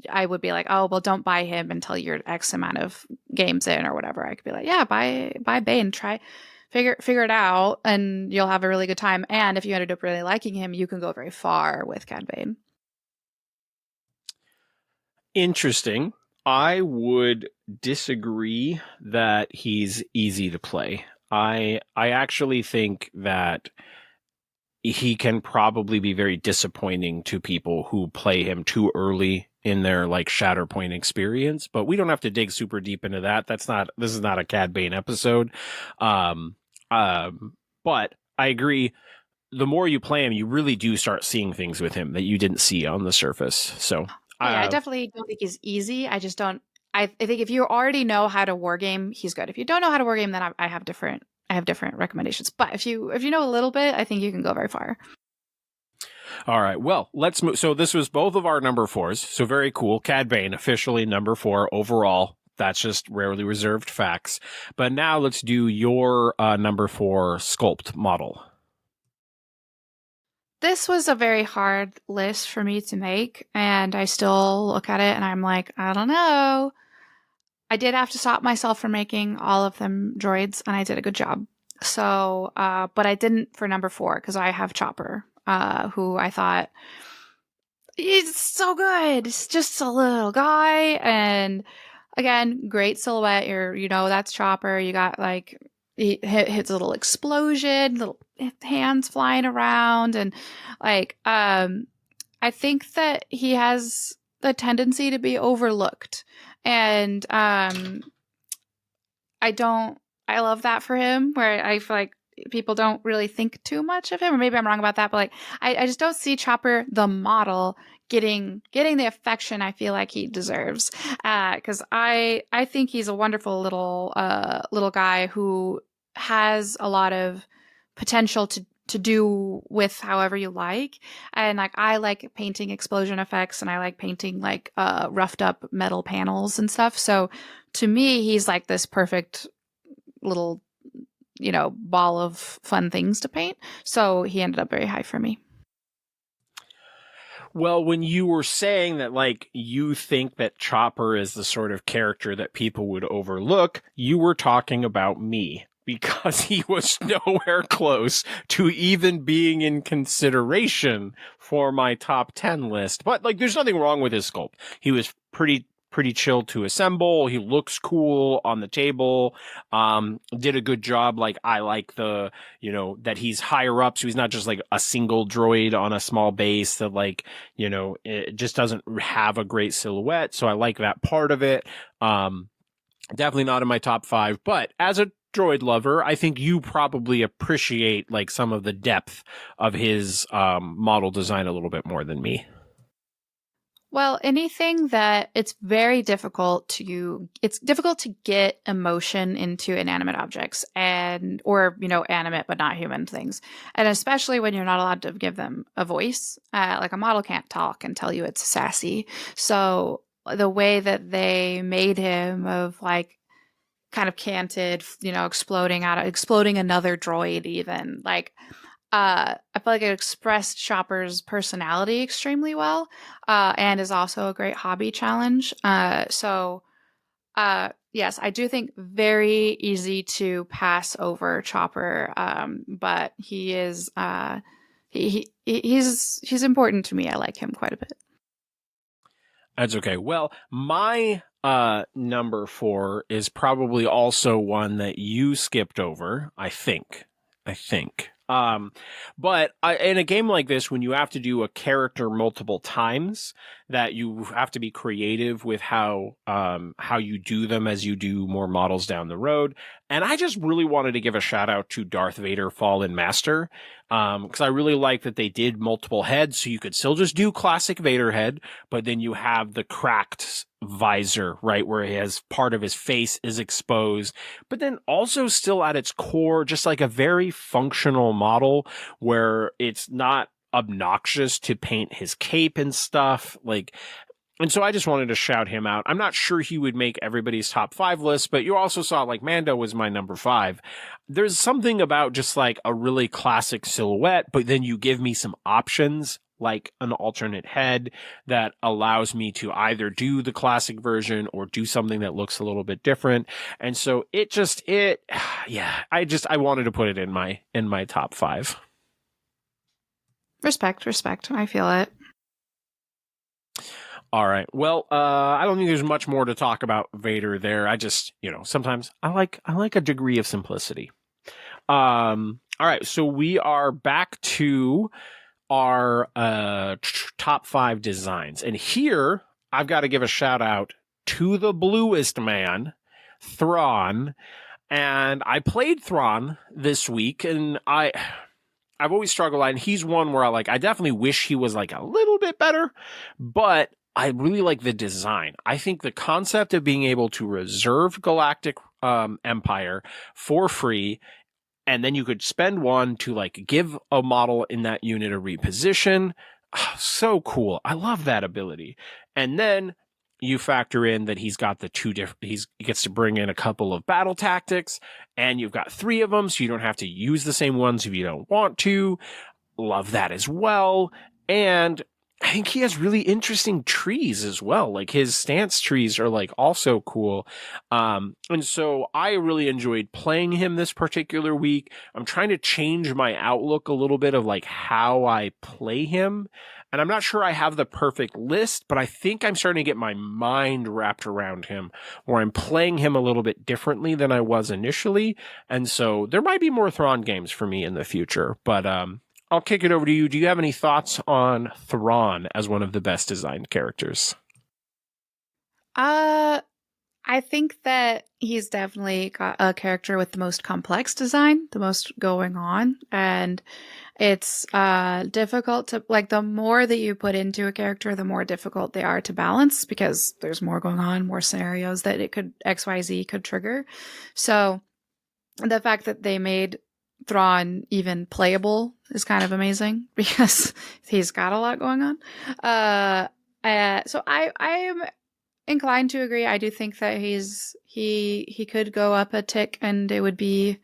I would be like, oh, well, don't buy him until you're X amount of games in or whatever. I could be like, yeah, buy Bane, try figure it out, and you'll have a really good time. And if you ended up really liking him, you can go very far with Cad Bane. Interesting. I would disagree that he's easy to play. I actually think that he can probably be very disappointing to people who play him too early in their like Shatterpoint experience, but we don't have to dig super deep into that. This is not a Cad Bane episode. But I agree. The more you play him, you really do start seeing things with him that you didn't see on the surface. So I definitely don't think he's easy. I just don't. I think if you already know how to wargame, he's good. If you don't know how to wargame, then I have different recommendations. But if you know a little bit, I think you can go very far. All right. Well, let's move. So this was both of our number 4s. So very cool. Cad Bane officially number 4 overall. That's just rarely reserved facts. But now let's do your number 4 sculpt model. This was a very hard list for me to make, and I still look at it and I'm like, I don't know. I did have to stop myself from making all of them droids, and I did a good job. So, but I didn't for number 4 because I have Chopper, who I thought he's so good. He's just a little guy, and again, great silhouette. That's Chopper. You got like he hits a little explosion, little hands flying around, and like I think that he has the tendency to be overlooked, and I love that for him, where I feel like people don't really think too much of him, or maybe I'm wrong about that, but like I just don't see Chopper the model getting the affection I feel like he deserves, because I think he's a wonderful little guy who has a lot of potential to do with however you like. And like I like painting explosion effects, and I like painting like roughed up metal panels and stuff. So to me, he's like this perfect little ball of fun things to paint. So he ended up very high for me. Well, when you were saying that, like, you think that Chopper is the sort of character that people would overlook, you were talking about me, because he was nowhere close to even being in consideration for my top 10 list. But like, there's nothing wrong with his sculpt. He was pretty chill to assemble. He looks cool on the table. Did a good job. Like, I like the, that he's higher up. So he's not just like a single droid on a small base that like, it just doesn't have a great silhouette. So I like that part of it. Definitely not in my top 5, but as a droid lover, I think you probably appreciate like some of the depth of his model design a little bit more than me. Well, anything that it's difficult to get emotion into inanimate objects or animate but not human things. And especially when you're not allowed to give them a voice. Like a model can't talk and tell you it's sassy. So the way that they made him of like kind of canted, exploding another droid even, like I feel like it expressed Chopper's personality extremely well, and is also a great hobby challenge. So yes, I do think very easy to pass over Chopper, but he is he's important to me. I like him quite a bit. That's okay. Well, my number 4 is probably also one that you skipped over, I think. But in a game like this, when you have to do a character multiple times, that you have to be creative with how you do them as you do more models down the road. And I just really wanted to give a shout out to Darth Vader Fallen Master, because I really like that they did multiple heads, so you could still just do classic Vader head, but then you have the cracked visor, right, where part of his face is exposed, but then also still at its core, just like a very functional model where it's not obnoxious to paint his cape and stuff. Like, and so I just wanted to shout him out. I'm not sure he would make everybody's top 5 list, but you also saw like Mando was my number 5. There's something about just like a really classic silhouette, but then you give me some options like an alternate head that allows me to either do the classic version or do something that looks a little bit different. And so I wanted to put it in my top 5. Respect. I feel it. All right. Well, I don't think there's much more to talk about Vader there. I just, sometimes I like a degree of simplicity. All right. So we are back to our top 5 designs. And here I've got to give a shout out to the bluest man, Thrawn. And I played Thrawn this week, and I've always struggled, and he's one where I definitely wish he was like a little bit better, but I really like the design. I think the concept of being able to reserve Galactic Empire for free and then you could spend one to like give a model in that unit a reposition. Oh, so cool. I love that ability. And then you factor in that he's got the two different, he gets to bring in a couple of battle tactics, and you've got 3 of them, so you don't have to use the same ones if you don't want to. Love that as well. And I think he has really interesting trees as well. Like his stance trees are like also cool. And so I really enjoyed playing him this particular week. I'm trying to change my outlook a little bit of like how I play him. And I'm not sure I have the perfect list, but I think I'm starting to get my mind wrapped around him, where I'm playing him a little bit differently than I was initially. And so there might be more Thrawn games for me in the future, but I'll kick it over to you. Do you have any thoughts on Thrawn as one of the best designed characters? I think that he's definitely got a character with the most complex design, the most going on, and it's difficult to, like, the more that you put into a character, the more difficult they are to balance, because there's more going on, more scenarios that it could XYZ could trigger. So the fact that they made Thrawn even playable is kind of amazing, because he's got a lot going on. So I am inclined to agree. I do think that he could go up a tick and it would be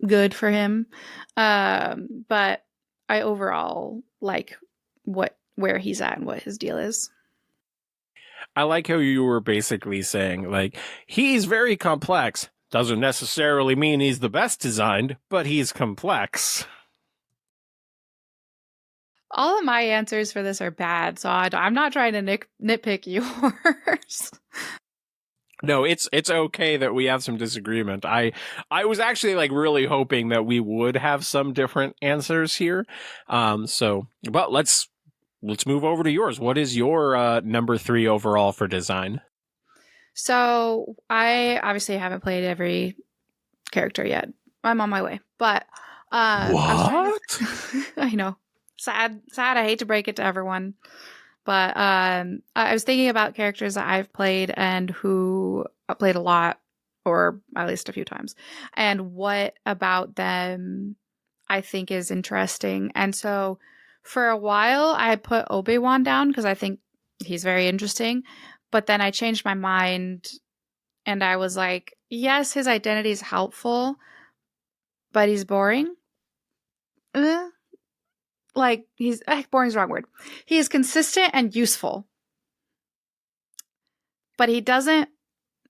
good for him. But I overall like where he's at and what his deal is. I like how you were basically saying, like, he's very complex. Doesn't necessarily mean he's the best designed, but he's complex. All of my answers for this are bad, so I'm not trying to nitpick yours. No, it's okay that we have some disagreement. I was actually like really hoping that we would have some different answers here. But let's move over to yours. What is your number 3 overall for design? So I obviously haven't played every character yet. I'm on my way, but what? I know, sad. I hate to break it to everyone, but I was thinking about characters that I've played and who I played a lot, or at least a few times, and what about them I think is interesting. And so for a while, I put Obi-Wan down because I think he's very interesting. But then I changed my mind and I was like, yes, his identity is helpful, but he's boring. Like, boring is the wrong word. He is consistent and useful. But he doesn't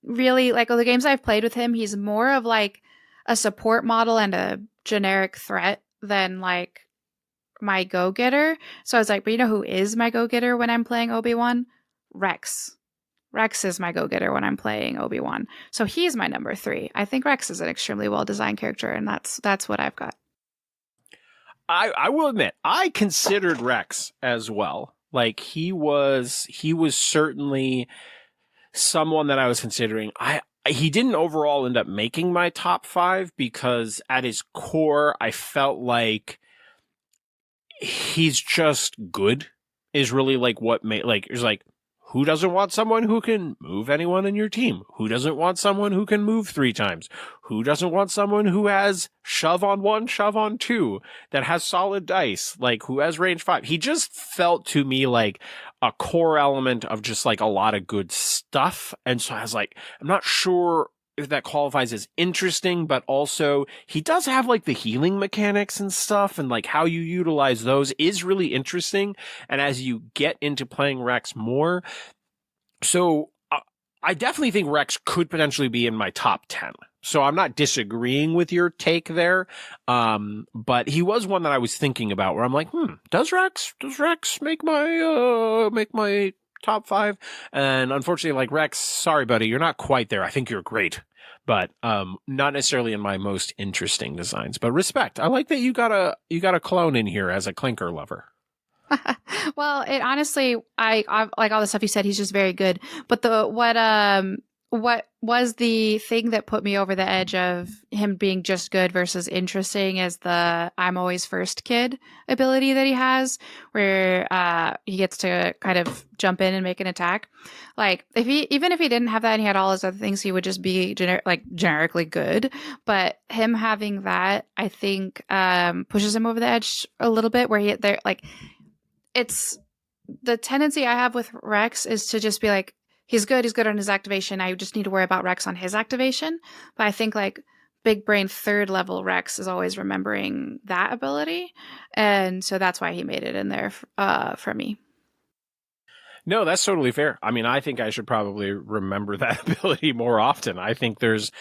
really, like, the games I've played with him, he's more of like a support model and a generic threat than like my go-getter. So I was like, but you know who is my go-getter when I'm playing Obi-Wan? Rex. Rex is my go-getter when I'm playing Obi-Wan. So he's my number 3. I think Rex is an extremely well-designed character, and that's what I've got. I will admit, I considered Rex as well. Like, he was certainly someone that I was considering. He didn't overall end up making my top 5 because at his core, I felt like he's just good is really like what made, like, it's like, who doesn't want someone who can move anyone in your team? Who doesn't want someone who can move 3 times? Who doesn't want someone who has shove on 1, shove on 2, that has solid dice, like who has range 5? He just felt to me like a core element of just like a lot of good stuff. And so I was like, I'm not sure if that qualifies as interesting, but also he does have like the healing mechanics and stuff, and like how you utilize those is really interesting. And as you get into playing Rex more, so I definitely think Rex could potentially be in my top 10. So I'm not disagreeing with your take there. But he was one that I was thinking about where I'm like, does Rex make my top 5? And unfortunately, like, Rex, sorry, buddy, you're not quite there. I think you're great, but not necessarily in my most interesting designs. But respect. I like that you got a clone in here as a clinker lover. Well, it honestly, I like all the stuff you said. He's just very good. But what what was the thing that put me over the edge of him being just good versus interesting is the I'm always first kid ability that he has, where he gets to kind of jump in and make an attack. Like even if he didn't have that and he had all his other things, he would just be generically good. But him having that, I think, pushes him over the edge a little bit, where it's the tendency I have with Rex is to just be like, he's good on his activation. I just need to worry about Rex on his activation. But I think like big brain third level Rex is always remembering that ability. And so that's why he made it in there for me. No, that's totally fair. I mean, I think I should probably remember that ability more often. I think there's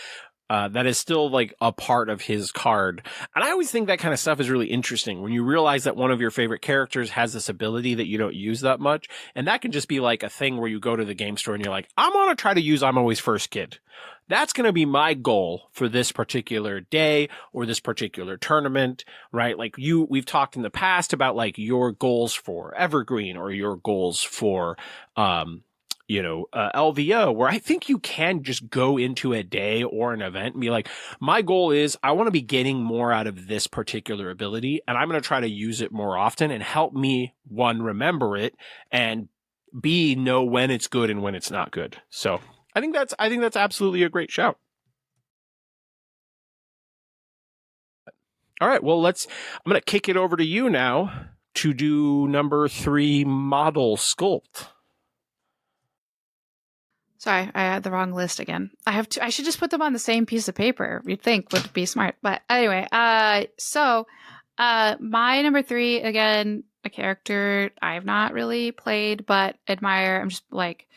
that is still like a part of his card. And I always think that kind of stuff is really interesting when you realize that one of your favorite characters has this ability that you don't use that much. And that can just be like a thing where you go to the game store and you're like, I'm going to try to use I'm Always First Kid. That's going to be my goal for this particular day or this particular tournament, right? Like we've talked in the past about like your goals for Evergreen or your goals for, LVO, where I think you can just go into a day or an event and be like, my goal is I want to be getting more out of this particular ability, and I'm going to try to use it more often and help me, one, remember it, and B, know when it's good and when it's not good. So I think that's absolutely a great shout. All right, well, I'm going to kick it over to you now to do number 3, model sculpt. Sorry, I had the wrong list again. I should just put them on the same piece of paper. You'd think would be smart. But anyway, so my number 3, again, a character I've not really played but admire. I'm just like,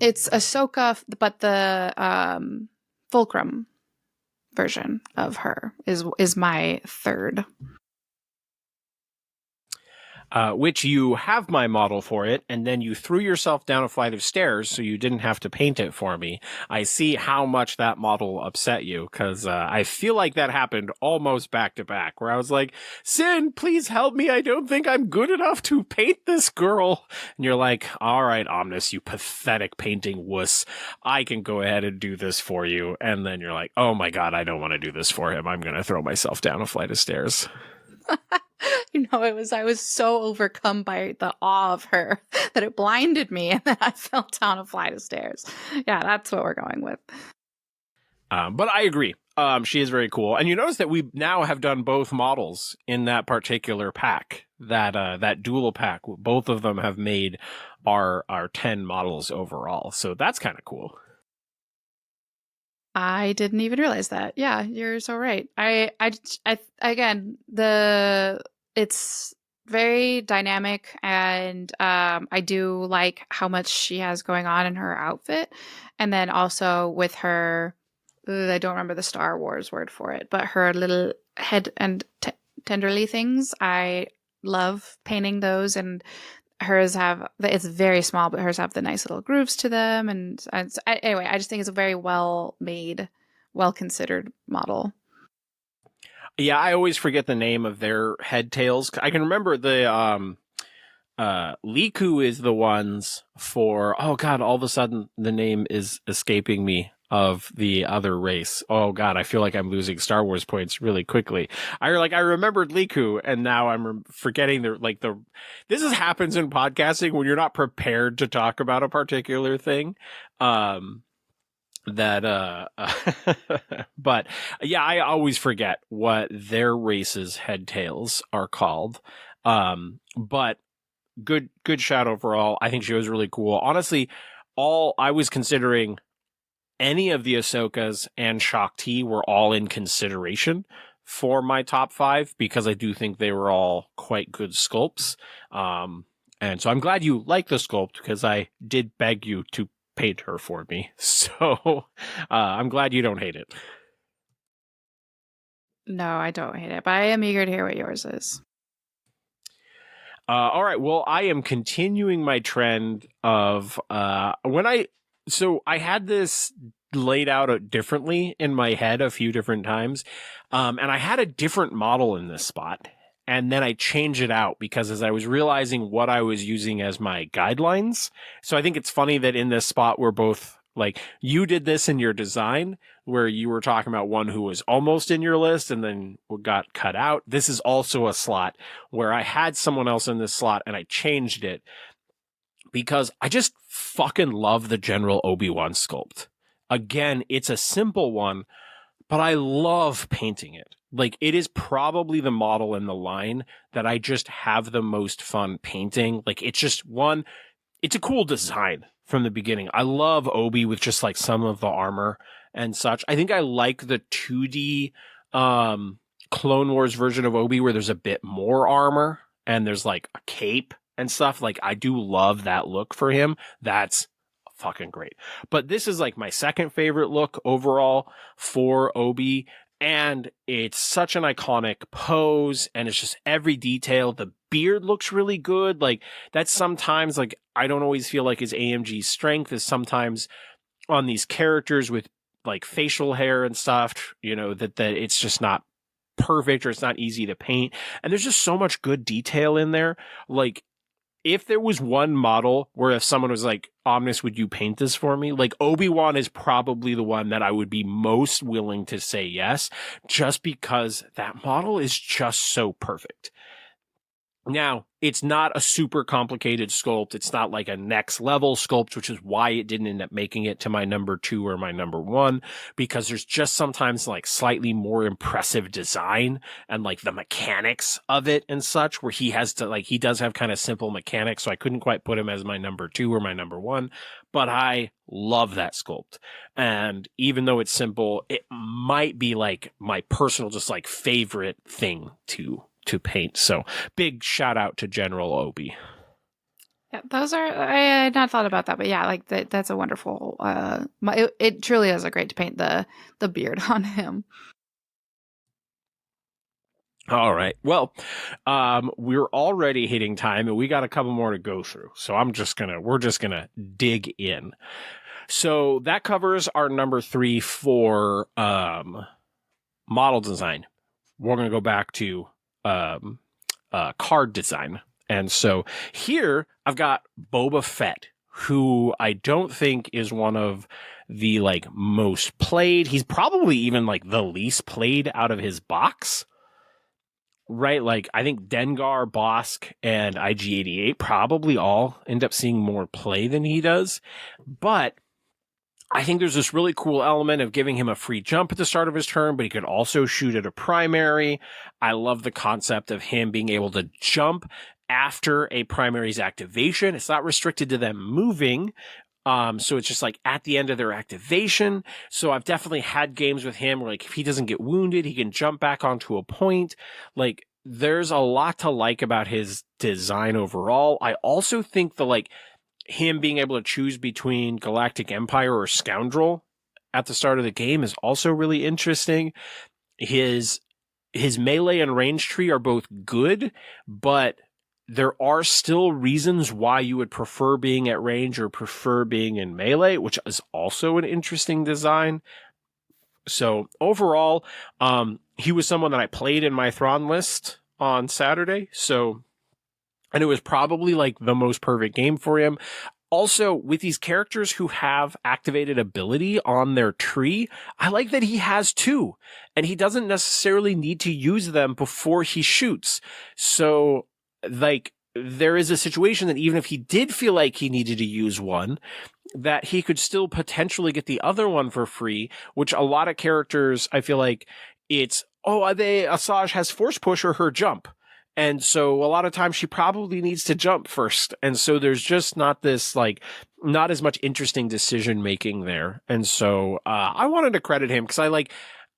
it's Ahsoka, but the Fulcrum version of her is my 3rd. Which you have my model for it, and then you threw yourself down a flight of stairs so you didn't have to paint it for me. I see how much that model upset you, because I feel like that happened almost back to back, where I was like, Sin, please help me. I don't think I'm good enough to paint this girl. And you're like, all right, Omnus, you pathetic painting wuss. I can go ahead and do this for you. And then you're like, oh my God, I don't want to do this for him. I'm going to throw myself down a flight of stairs. I was so overcome by the awe of her that it blinded me, and then I fell down a flight of stairs. Yeah, that's what we're going with. But I agree. She is very cool. And you notice that we now have done both models in that particular pack, that dual pack. Both of them have made our 10 models overall. So that's kind of cool. I didn't even realize that. Yeah, you're so right. I again, it's very dynamic, and I do like how much she has going on in her outfit, and then also with her, I don't remember the Star Wars word for it, but her little head and tenderly things. I love painting those, and hers it's very small, but hers have the nice little grooves to them. And anyway, I just think it's a very well made, well considered model. Yeah, I always forget the name of their head tails. I can remember the Liku is the ones for, oh God, all of a sudden the name is escaping me of the other race. Oh God, I feel like I'm losing Star Wars points really quickly. I remembered Liku, and now I'm forgetting this happens in podcasting when you're not prepared to talk about a particular thing. But yeah, I always forget what their race's head tails are called. But good shout overall. I think she was really cool. Honestly, I was considering any of the Ahsokas and Shakti were all in consideration for my top 5, because I do think they were all quite good sculpts. And so I'm glad you like the sculpt, because I did beg you to paint her for me. So I'm glad you don't hate it. No, I don't hate it, but I am eager to hear what yours is. All right. Well, I am continuing my trend of so I had this laid out differently in my head a few different times. And I had a different model in this spot. and then I change it out because as I was realizing what I was using as my guidelines. So I think it's funny that in this spot we're both like, you did this in your design where you were talking about one who was almost in your list and then got cut out. This is also a slot where I had someone else in this slot and I changed it because I just fucking love the General Obi-Wan sculpt. Again, it's a simple one, but I love painting it. Like, it is probably the model in the line that I just have the most fun painting. Like, it's just one, it's a cool design from the beginning. I love Obi with just like some of the armor and such. I think I like the 2D Clone Wars version of Obi where there's a bit more armor and there's like a cape and stuff. Like, I do love that look for him. That's fucking great. But this is like my second favorite look overall for Obi. And it's such an iconic pose and it's just every detail. The beard looks really good. Like, that's sometimes like, I don't always feel like his AMG strength is sometimes on these characters with like facial hair and stuff, you know, that it's just not perfect or it's not easy to paint. And there's just so much good detail in there. Like, if there was one model where if someone was like, Omnus, would you paint this for me? Like, Obi-Wan is probably the one that I would be most willing to say yes, just because that model is just so perfect. Now, it's not a super complicated sculpt. It's not like a next level sculpt, which is why it didn't end up making it to my number 2 or my number 1, because there's just sometimes like slightly more impressive design and like the mechanics of it and such, where he has to like, he does have kind of simple mechanics. So I couldn't quite put him as my number 2 or my number 1, but I love that sculpt. And even though it's simple, it might be like my personal, just like favorite thing to paint. So big shout out to General Obi. Yeah, those are, I had not thought about that, but yeah, like that's a wonderful, it truly is a great to paint the beard on him. All right. Well, we're already hitting time and we got a couple more to go through. So we're just gonna dig in. So that covers our number 3 for, model design. We're going to go back to card design. And so here I've got Boba Fett, who I don't think is one of the like most played. He's probably even like the least played out of his box, right? Like, I think Dengar, Bosk, and IG-88 probably all end up seeing more play than he does. But I think there's this really cool element of giving him a free jump at the start of his turn, but he could also shoot at a primary. I love the concept of him being able to jump after a primary's activation. It's not restricted to them moving. So it's just like at the end of their activation. So I've definitely had games with him where like if he doesn't get wounded, he can jump back onto a point. Like, there's a lot to like about his design overall. I also think him being able to choose between Galactic Empire or Scoundrel at the start of the game is also really interesting. His melee and range tree are both good, but there are still reasons why you would prefer being at range or prefer being in melee, which is also an interesting design. So overall, he was someone that I played in my Thrawn list on Saturday. And it was probably like the most perfect game for him. Also, with these characters who have activated ability on their tree, I like that he has 2, and he doesn't necessarily need to use them before he shoots. So, like, there is a situation that even if he did feel like he needed to use one, that he could still potentially get the other one for free, which a lot of characters, I feel like it's, Asajj has force push or her jump. And so a lot of times she probably needs to jump first. And so there's just not this, like, not as much interesting decision making there. And so I wanted to credit him because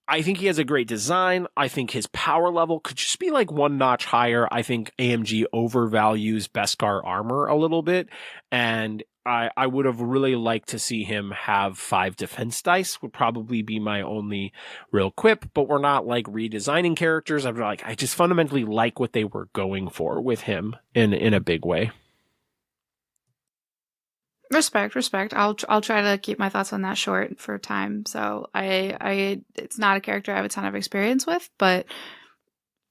I think he has a great design. I think his power level could just be like one notch higher. I think AMG overvalues Beskar armor a little bit. And I would have really liked to see him have 5 defense dice would probably be my only real quip, but we're not like redesigning characters. I just fundamentally like what they were going for with him in a big way. Respect. I'll try to keep my thoughts on that short for time. So I it's not a character I have a ton of experience with, but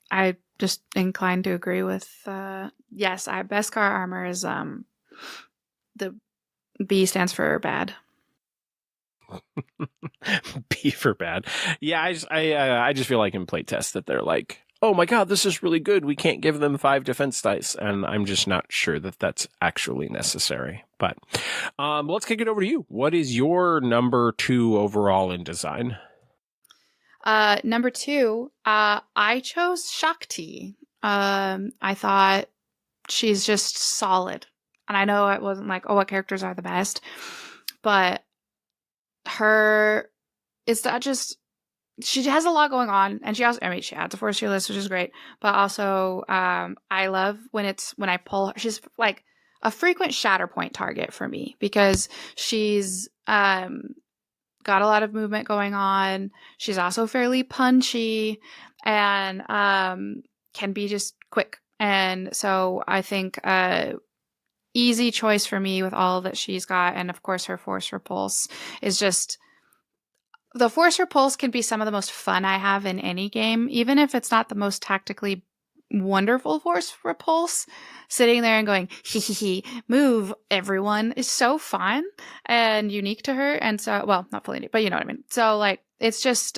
I just inclined to agree with. Yes, Beskar armor is the B stands for bad. B for bad. Yeah, I just feel like in playtest that they're like, oh my god, this is really good. We can't give them 5 defense dice, and I'm just not sure that that's actually necessary. But let's kick it over to you. What is your number 2 overall in design? Number 2, I chose Shakti. I thought she's just solid, and I know it wasn't like, oh, what characters are the best, but it's not just, she has a lot going on, and she also, I mean, she adds a force to your list, which is great, but also I love when I pull her, she's like a frequent Shatterpoint target for me because she's got a lot of movement going on. She's also fairly punchy and can be just quick, and so I think easy choice for me with all that she's got. And of course her force repulse is just, the force repulse can be some of the most fun I have in any game, even if it's not the most tactically wonderful force repulse. Sitting there and going hee hee hee, move everyone, is so fun and unique to her. And so, well, not fully unique, but you know what I mean. So like, it's just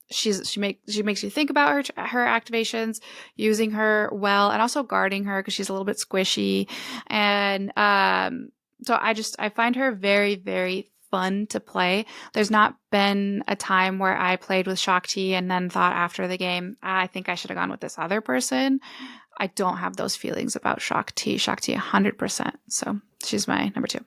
she makes you think about her activations, using her well, and also guarding her because she's a little bit squishy. And so I find her very, very fun to play. There's not been a time where I played with Shakti and then thought after the game, I think I should have gone with this other person. I don't have those feelings about Shakti 100%. So she's my number 2.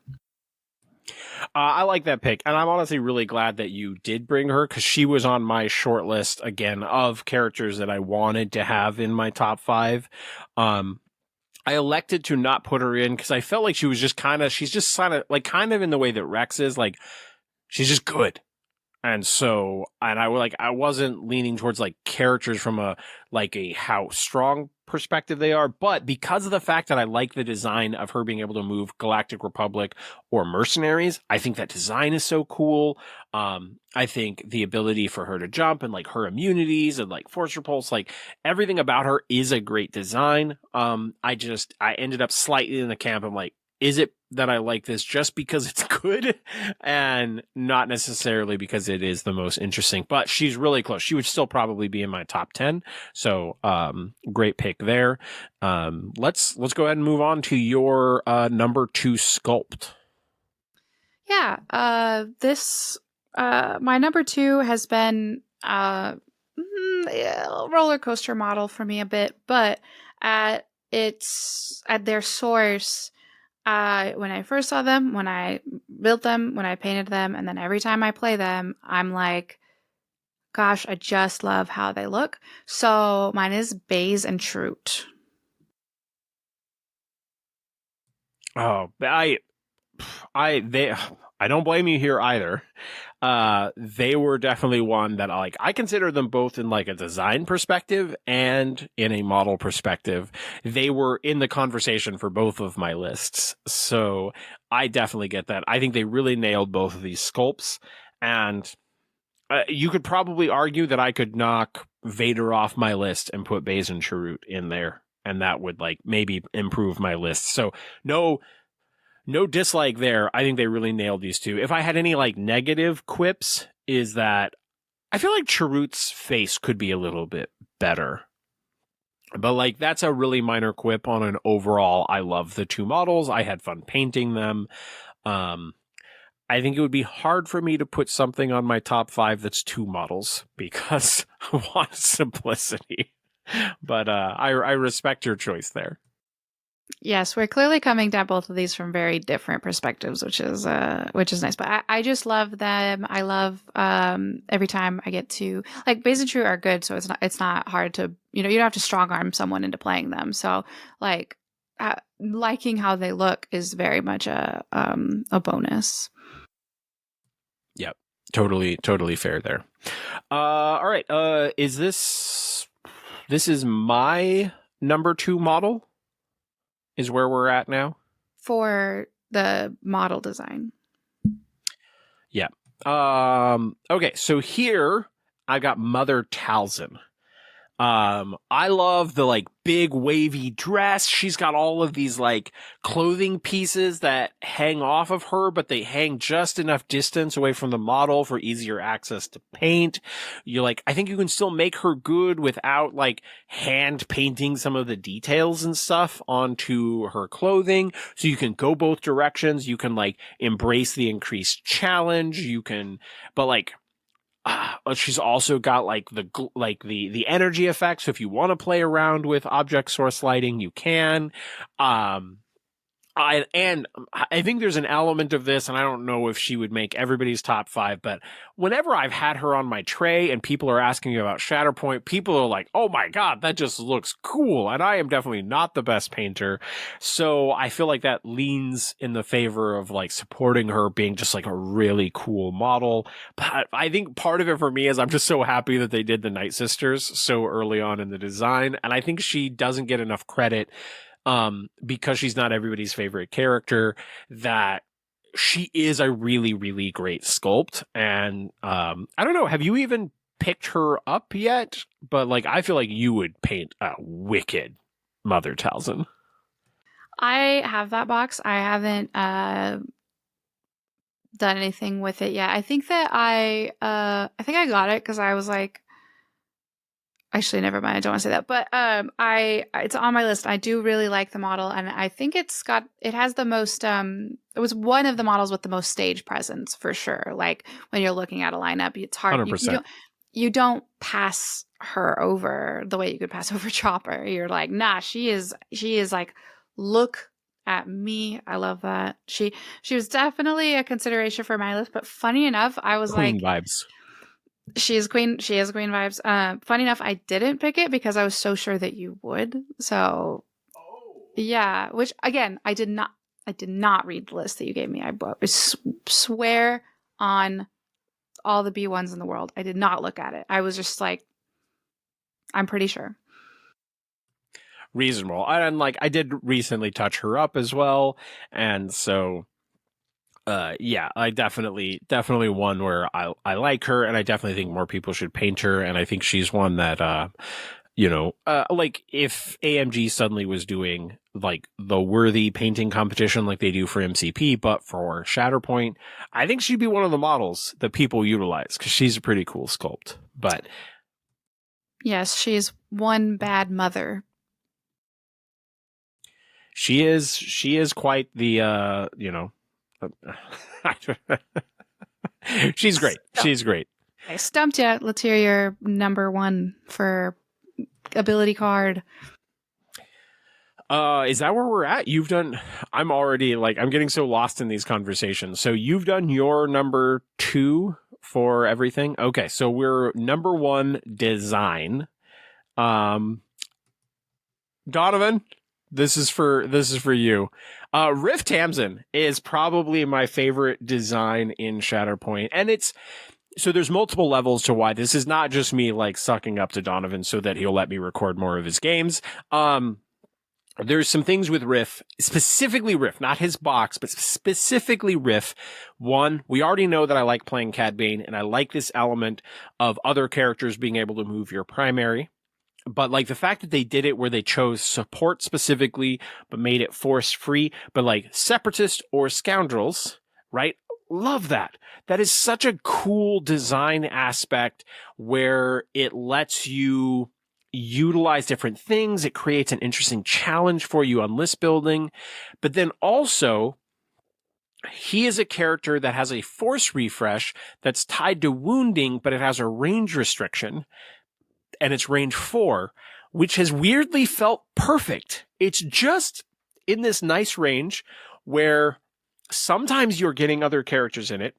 I like that pick, and I'm honestly really glad that you did bring her because she was on my short list again of characters that I wanted to have in my top 5. I elected to not put her in because I felt like she's just kind of in the way that Rex is, like she's just good. And so, and I wasn't leaning towards like characters from a how strong perspective they are, but because of the fact that I like the design of her being able to move Galactic Republic or mercenaries, I think that design is so cool. I think the ability for her to jump and like her immunities and like force repulse, like everything about her is a great design. I ended up slightly in the camp. I'm like, is it that I like this just because it's good and not necessarily because it is the most interesting? But she's really close. She would still probably be in my top 10. So great pick there. Let's go ahead and move on to your number 2 sculpt. Yeah, my number 2 has been a roller coaster model for me a bit, but at their source, when I first saw them, when I built them, when I painted them, and then every time I play them, I'm like, gosh, I just love how they look. So mine is Baze and Trute. Oh, I don't blame you here either. They were definitely one that I consider them both in like a design perspective and in a model perspective. They were in the conversation for both of my lists. So I definitely get that. I think they really nailed both of these sculpts, and you could probably argue that I could knock Vader off my list and put Baze and Chirrut in there, and that would like maybe improve my list. So no dislike there. I think they really nailed these two. If I had any like negative quips, is that I feel like Chirrut's face could be a little bit better. But like that's a really minor quip on an overall. I love the two models. I had fun painting them. I think it would be hard for me to put something on my top 5 that's 2 models because I want simplicity. But I respect your choice there. Yes, we're clearly coming down both of these from very different perspectives, which is nice. But I just love them. I love every time I get to like Baze and True are good, so it's not hard to you don't have to strong arm someone into playing them. So like liking how they look is very much a bonus. Yep, totally fair there. All right, is this is my number 2 model? Is where we're at now for the model design. Yeah. Okay. So here I got Mother Talzin. I love the like big wavy dress. She's got all of these like clothing pieces that hang off of her, but they hang just enough distance away from the model for easier access to paint. I think you can still make her good without like hand painting some of the details and stuff onto her clothing. So you can go both directions. You can like embrace the increased challenge. But like, she's also got like the energy effect. So if you want to play around with object source lighting, you can. I think there's an element of this, and I don't know if she would make everybody's top 5, but whenever I've had her on my tray and people are asking me about Shatterpoint, people are like, oh my God, that just looks cool. And I am definitely not the best painter. So I feel like that leans in the favor of like supporting her being just like a really cool model. But I think part of it for me is I'm just so happy that they did the Night Sisters so early on in the design. And I think she doesn't get enough credit because she's not everybody's favorite character, that she is a really, really great sculpt. And I don't know, have you even picked her up yet? But like, I feel like you would paint a wicked Mother Talzin. I have that box. I haven't done anything with it yet. I think that I think I got it because I was like, actually, never mind. I don't want to say that, but it's on my list. I do really like the model, and I think it has the most. It was one of the models with the most stage presence for sure. Like when you're looking at a lineup, it's hard. 100%. You don't pass her over the way you could pass over Chopper. You're like, nah, she is like, look at me. I love that. She was definitely a consideration for my list, but funny enough, I was Queen like, vibes. She has queen vibes. Funny enough, I didn't pick it because I was so sure that you would. So, yeah. Which again, I did not read the list that you gave me. I swear on all the B1s in the world, I did not look at it. I was just like, I'm pretty sure. Reasonable. And like, I did recently touch her up as well, and so. Yeah, I definitely one where I like her, and I definitely think more people should paint her, and I think she's one that like if AMG suddenly was doing like the worthy painting competition like they do for MCP, but for Shatterpoint, I think she'd be one of the models that people utilize because she's a pretty cool sculpt. But yes, she's one bad mother. She is quite the she's great. She's great. I stumped you. Let's hear your number 1 for ability card. Is that where we're at? I'm already like, I'm getting so lost in these conversations. So you've done your number 2 for everything. Okay. So we're number 1 design. Donovan, this is for you. Riff Tamsin is probably my favorite design in Shatterpoint. And so there's multiple levels to why this is not just me like sucking up to Donovan so that he'll let me record more of his games. There's some things with Riff, specifically Riff, not his box, but specifically Riff. One, we already know that I like playing Cad Bane, and I like this element of other characters being able to move your primary. But like the fact that they did it where they chose support specifically, but made it force free, but like separatists or scoundrels, right? Love that. That is such a cool design aspect where it lets you utilize different things. It creates an interesting challenge for you on list building. But then also, he is a character that has a force refresh that's tied to wounding, but it has a range restriction. And it's range 4, which has weirdly felt perfect. It's just in this nice range where sometimes you're getting other characters in it,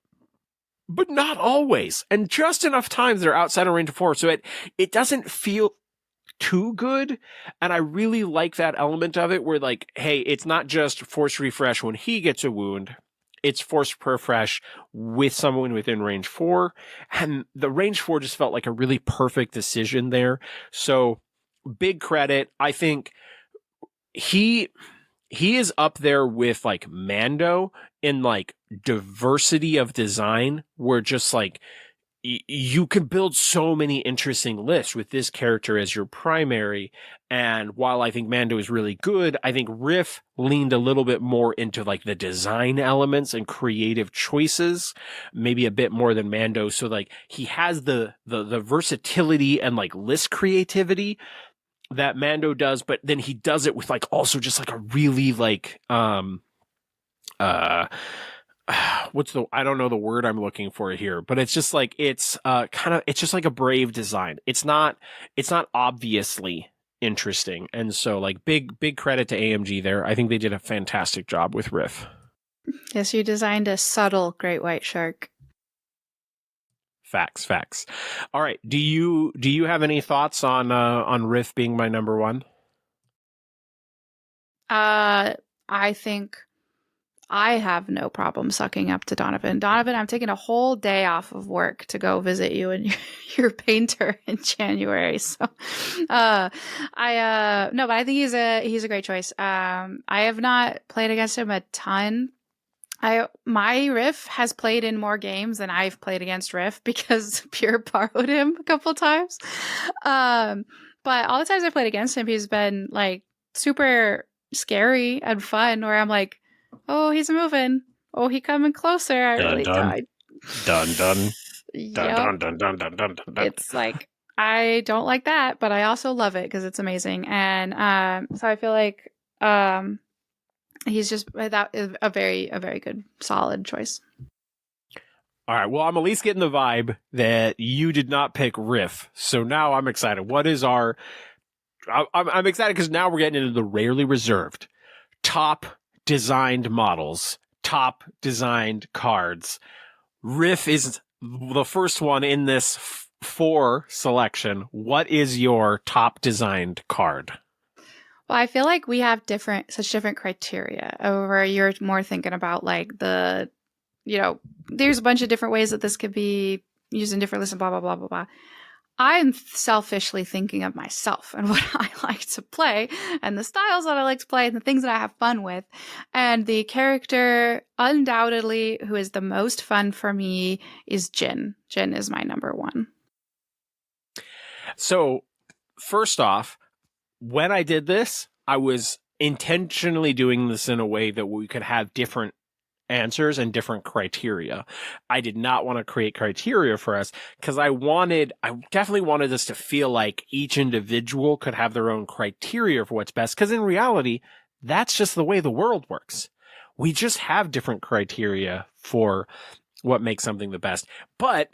but not always. And just enough times they're outside of range 4. So it doesn't feel too good. And I really like that element of it where like, hey, it's not just force refresh when he gets a wound. It's force refresh with someone within range 4. And the range 4 just felt like a really perfect decision there. So big credit. I think he is up there with like Mando in like diversity of design, where just like you could build so many interesting lists with this character as your primary. And while I think Mando is really good, I think Riff leaned a little bit more into like the design elements and creative choices, maybe a bit more than Mando. So like he has the versatility and like list creativity that Mando does, but then he does it with like also just like a really like, I don't know the word I'm looking for here, but it's just like it's it's just like a brave design. It's not obviously interesting. And so like big credit to AMG there. I think they did a fantastic job with Riff. Yes, you designed a subtle great white shark. Facts. All right. Do you have any thoughts on Riff being my number one? I think I have no problem sucking up to Donovan. Donovan, I'm taking a whole day off of work to go visit you and your painter in January. So, but I think he's a great choice. I have not played against him a ton. My Riff has played in more games than I've played against Riff because Pure borrowed him a couple times. But all the times I played against him, he's been like super scary and fun. Where I'm like, oh, he's moving. Oh, he coming closer. I really died. Dun. Yep. Dun. It's like I don't like that, but I also love it because it's amazing. And so I feel like he's just that is a very good solid choice. All right. Well, I'm at least getting the vibe that you did not pick Riff. So now I'm excited. What is our? I'm excited because now we're getting into the rarely reserved top designed models, top designed cards. Riff is the first one in this 4 selection. What is your top designed card? Well, I feel like we have such different criteria. Over you're more thinking about like there's a bunch of different ways that this could be used in different lists and blah blah blah blah blah. I'm selfishly thinking of myself and what I like to play and the styles that I like to play and the things that I have fun with. And the character undoubtedly who is the most fun for me is Jin. Jin is my number one. So first off, when I did this, I was intentionally doing this in a way that we could have different answers and different criteria. I did not want to create criteria for us because I definitely wanted us to feel like each individual could have their own criteria for what's best. Because in reality, that's just the way the world works. We just have different criteria for what makes something the best. But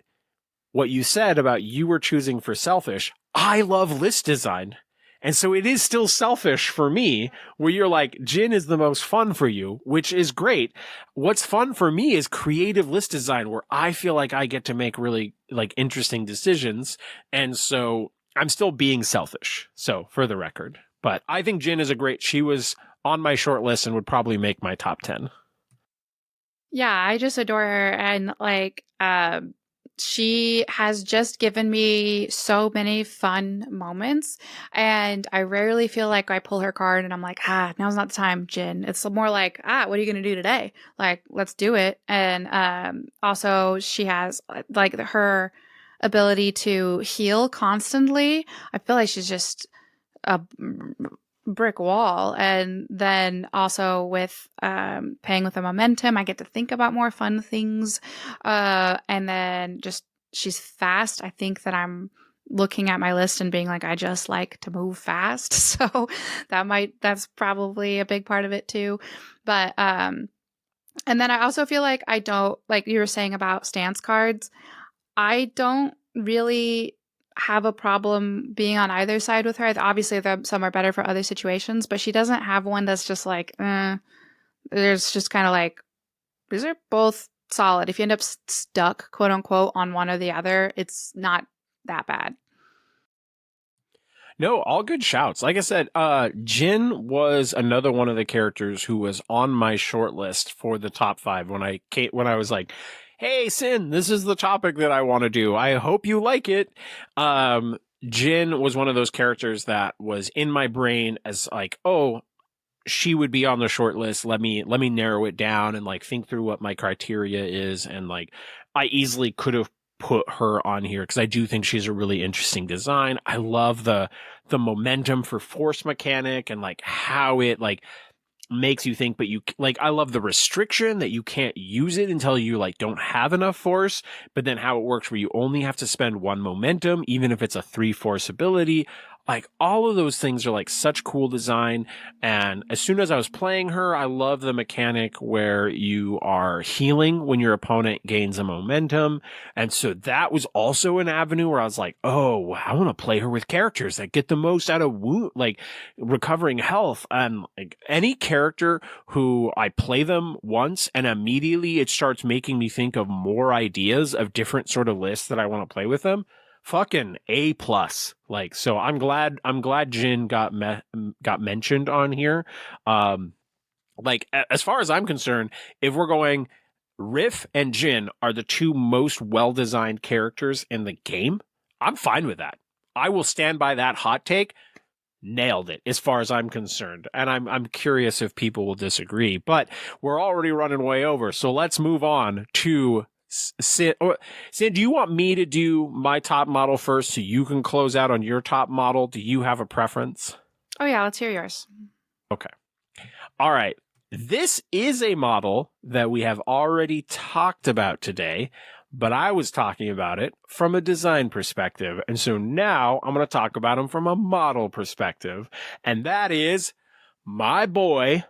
what you said about you were choosing for selfish, I love list design. And so it is still selfish for me where you're like, Jin is the most fun for you, which is great. What's fun for me is creative list design where I feel like I get to make really like interesting decisions. And so I'm still being selfish. So for the record, but I think Jin is she was on my short list and would probably make my top 10. Yeah, I just adore her. And like, she has just given me so many fun moments, and I rarely feel like I pull her card and I'm like, now's not the time, Jin. It's more like, what are you going to do today? Like, let's do it. And also she has like her ability to heal constantly. I feel like she's just a brick wall. And then also with paying with the momentum, I get to think about more fun things. And then just she's fast. I think that I'm looking at my list and being like, I just like to move fast. So that's probably a big part of it too. But and then I also feel like I don't, like you were saying about stance cards, I don't really have a problem being on either side with her. Obviously, some are better for other situations, but she doesn't have one that's just like, there's just kind of like, these are both solid. If you end up stuck, quote unquote, on one or the other, it's not that bad. No, all good shouts. Like I said, Jin was another one of the characters who was on my short list for the top 5 when I was like, hey, Sin, this is the topic that I want to do. I hope you like it. Jin was one of those characters that was in my brain as like, oh, she would be on the short list. Let me narrow it down and like think through what my criteria is. And like, I easily could have put her on here because I do think she's a really interesting design. I love the momentum for force mechanic and like how it like makes you think, but you like, I love the restriction that you can't use it until you like don't have enough force, but then how it works where you only have to spend one momentum, even if it's a 3 force ability. Like all of those things are like such cool design. And as soon as I was playing her, I love the mechanic where you are healing when your opponent gains a momentum. And so that was also an avenue where I was like, oh, I want to play her with characters that get the most out of like recovering health. And like any character who I play them once and immediately it starts making me think of more ideas of different sort of lists that I want to play with them. Fucking A plus. Like, so I'm glad Jin got mentioned on here. Like as far as I'm concerned, if we're going, Riff and Jin are the 2 most well-designed characters in the game, I'm fine with that. I will stand by that hot take. Nailed it as far as I'm concerned. And I'm curious if people will disagree, but we're already running way over. So let's move on to Sin. Sin, do you want me to do my top model first so you can close out on your top model? Do you have a preference? Oh yeah, let's hear yours. Okay. All right. This is a model that we have already talked about today, but I was talking about it from a design perspective. And so now I'm going to talk about him from a model perspective. And that is my boy,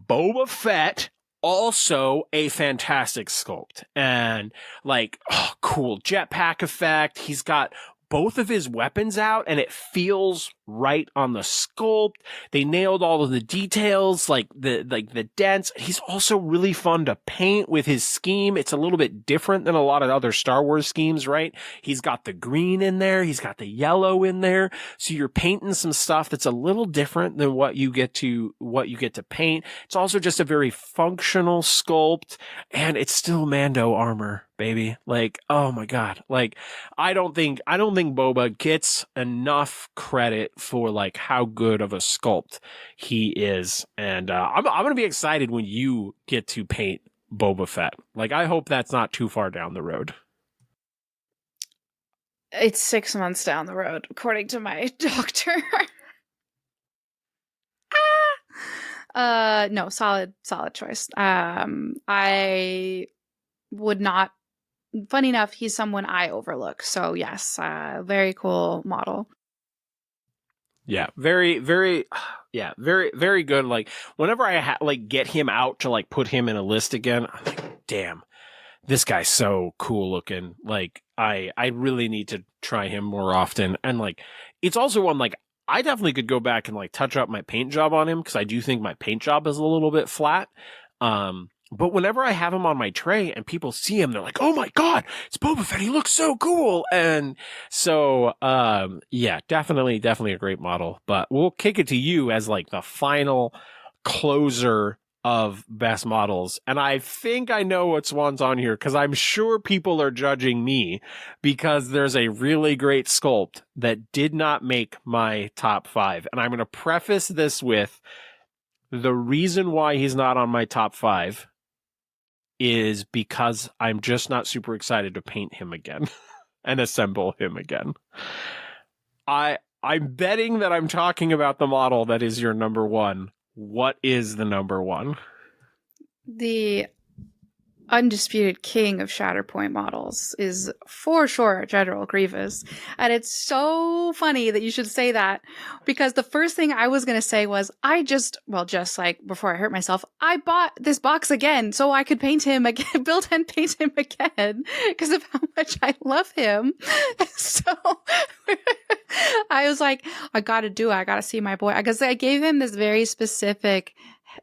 Boba Fett. Also a fantastic sculpt and like, oh, cool jetpack effect. He's got both of his weapons out and it feels right on the sculpt. They nailed all of the details, like the dents. He's also really fun to paint with his scheme. It's a little bit different than a lot of other Star Wars schemes, right? He's got the green in there. He's got the yellow in there. So you're painting some stuff that's a little different than what you get to paint. It's also just a very functional sculpt and it's still Mando armor, baby. Like, oh my God. Like, I don't think Boba gets enough credit for like how good of a sculpt he is. And I'm going to be excited when you get to paint Boba Fett. Like, I hope that's not too far down the road. It's 6 months down the road, according to my doctor. No, solid choice. I would not. Funny enough, he's someone I overlook. So yes, very cool model. Yeah, very good. Like whenever I like get him out to like put him in a list again, I'm like, damn, this guy's so cool looking. Like I really need to try him more often. And like, it's also one like I definitely could go back and like touch up my paint job on him because I do think my paint job is a little bit flat. But whenever I have him on my tray and people see him, they're like, oh my God, it's Boba Fett. He looks so cool. And so, yeah, definitely a great model, but we'll kick it to you as like the final closer of best models. And I think I know what's one's on here because I'm sure people are judging me because there's a really great sculpt that did not make my top 5. And I'm going to preface this with the reason why he's not on my top 5 is because I'm just not super excited to paint him again and assemble him again. I'm betting that I'm talking about the model that is your number 1. What is the number 1? The undisputed king of Shatterpoint models is for sure General Grievous. And it's so funny that you should say that because the first thing I was going to say was just like before I hurt myself, I bought this box again so I could paint him again, build and paint him again because of how much I love him. So I was like, I got to see my boy because I gave him this very specific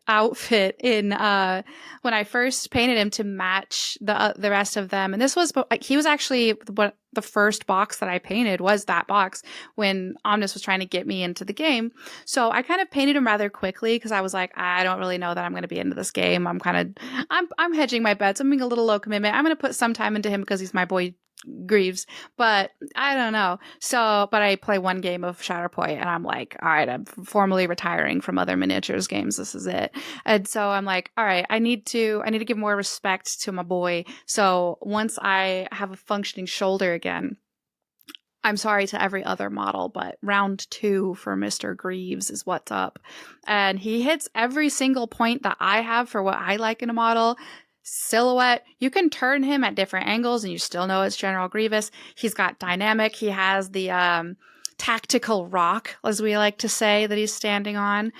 outfit in when I first painted him to match the rest of them, and this was he was actually the first box that I painted was that box when Omnus was trying to get me into the game. So I kind of painted him rather quickly because I was like, I don't really know that I'm going to be into this game. I'm hedging my bets. I'm being a little low commitment. I'm going to put some time into him because he's my boy Greaves, but I don't know. So, but I play one game of Shatterpoint and I'm like, all right, I'm formally retiring from other miniatures games. This is it. And so I'm like, all right, I need to give more respect to my boy. So once I have a functioning shoulder again, I'm sorry to every other model, but round 2 for Mr. Greaves is what's up. And he hits every single point that I have for what I like in a model. Silhouette, you can turn him at different angles and you still know it's General Grievous. He's got dynamic. He has the tactical rock, as we like to say, that he's standing on.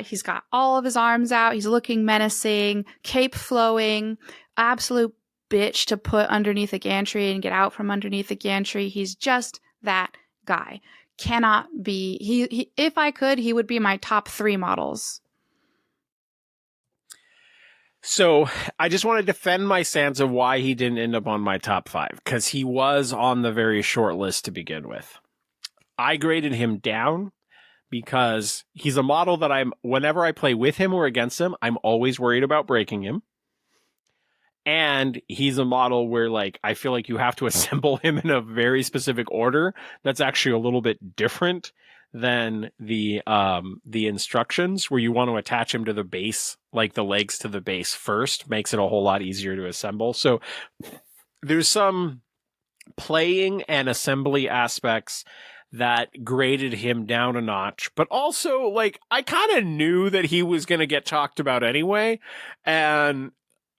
He's got all of his arms out. He's looking menacing, cape flowing, absolute bitch to put underneath a gantry and get out from underneath a gantry. He's just that guy. Cannot be. He if I could, he would be my top 3 models. So I just want to defend my stance of why he didn't end up on my top 5, because he was on the very short list to begin with. I graded him down because he's a model that whenever I play with him or against him, I'm always worried about breaking him. And he's a model where, like, I feel like you have to assemble him in a very specific order that's actually a little bit different than the instructions, where you want to attach him to the base, like the legs to the base first, makes it a whole lot easier to assemble. So there's some playing and assembly aspects that graded him down a notch, but also, like, I kind of knew that he was going to get talked about anyway. And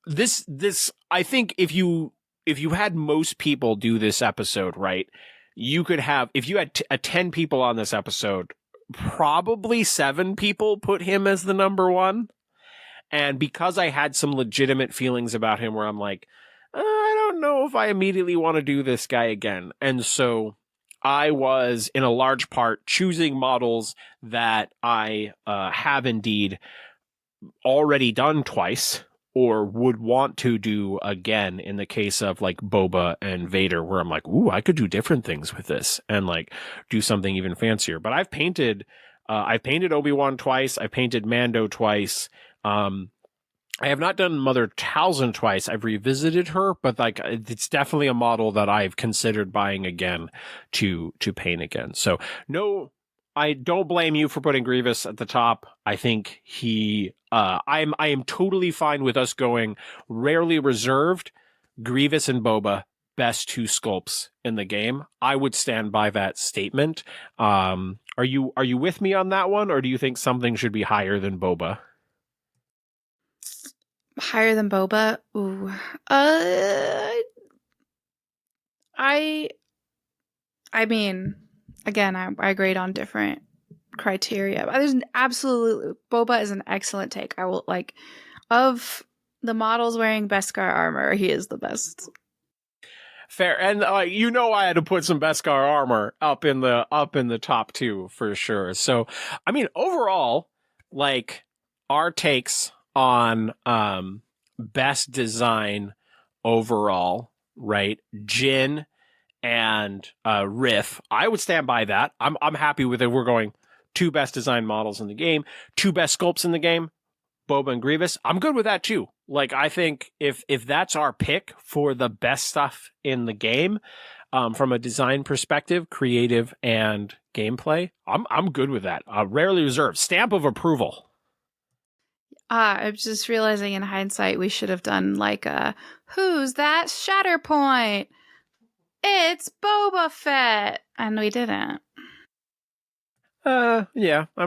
this, I think if you had most people do this episode, right, you could have, if you had 10 people on this episode, probably 7 people put him as the number 1. And because I had some legitimate feelings about him where I'm like, I don't know if I immediately want to do this guy again. And so I was, in a large part, choosing models that I have indeed already done twice, or would want to do again in the case of like Boba and Vader, where I'm like, ooh, I could do different things with this and like do something even fancier. But I've painted Obi-Wan twice. I've painted Mando twice. I have not done Mother Talzin twice. I've revisited her, but like it's definitely a model that I've considered buying again to paint again. So no, I don't blame you for putting Grievous at the top. I think I am totally fine with us going rarely reserved, Grievous and Boba, best 2 sculpts in the game. I would stand by that statement. Are you with me on that one, or do you think something should be higher than Boba? Higher than Boba? Ooh. I mean, again, I grade on different criteria. There's Boba is an excellent take. I will, like, of the models wearing Beskar armor, he is the best. Fair. And I had to put some Beskar armor up in the top 2 for sure. So I mean, overall, like, our takes on best design overall, right? Jin and Riff, I would stand by that. I'm happy with it. We're going 2 best design models in the game, 2 best sculpts in the game, Boba and Grievous. I'm good with that too. Like, I think if that's our pick for the best stuff in the game, from a design perspective, creative and gameplay, I'm good with that. Rarely reserved, stamp of approval. I'm just realizing in hindsight we should have done like a who's that Shatterpoint? It's Boba Fett, and we didn't. Yeah, I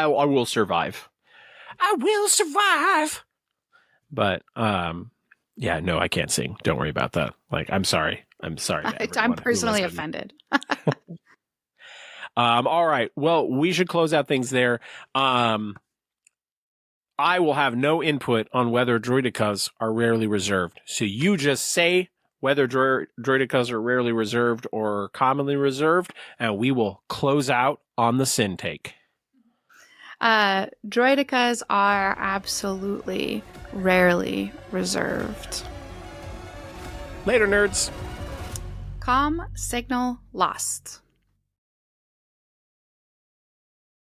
will survive. I will survive. But yeah, no, I can't sing. Don't worry about that. Like, I'm sorry. I'm personally offended. All right. Well, we should close out things there. I will have no input on whether droidekas are rarely reserved. So you just say whether droidekas are rarely reserved or commonly reserved, and we will close out on the sin take. Droidekas are absolutely rarely reserved. Later, nerds. Comm signal lost.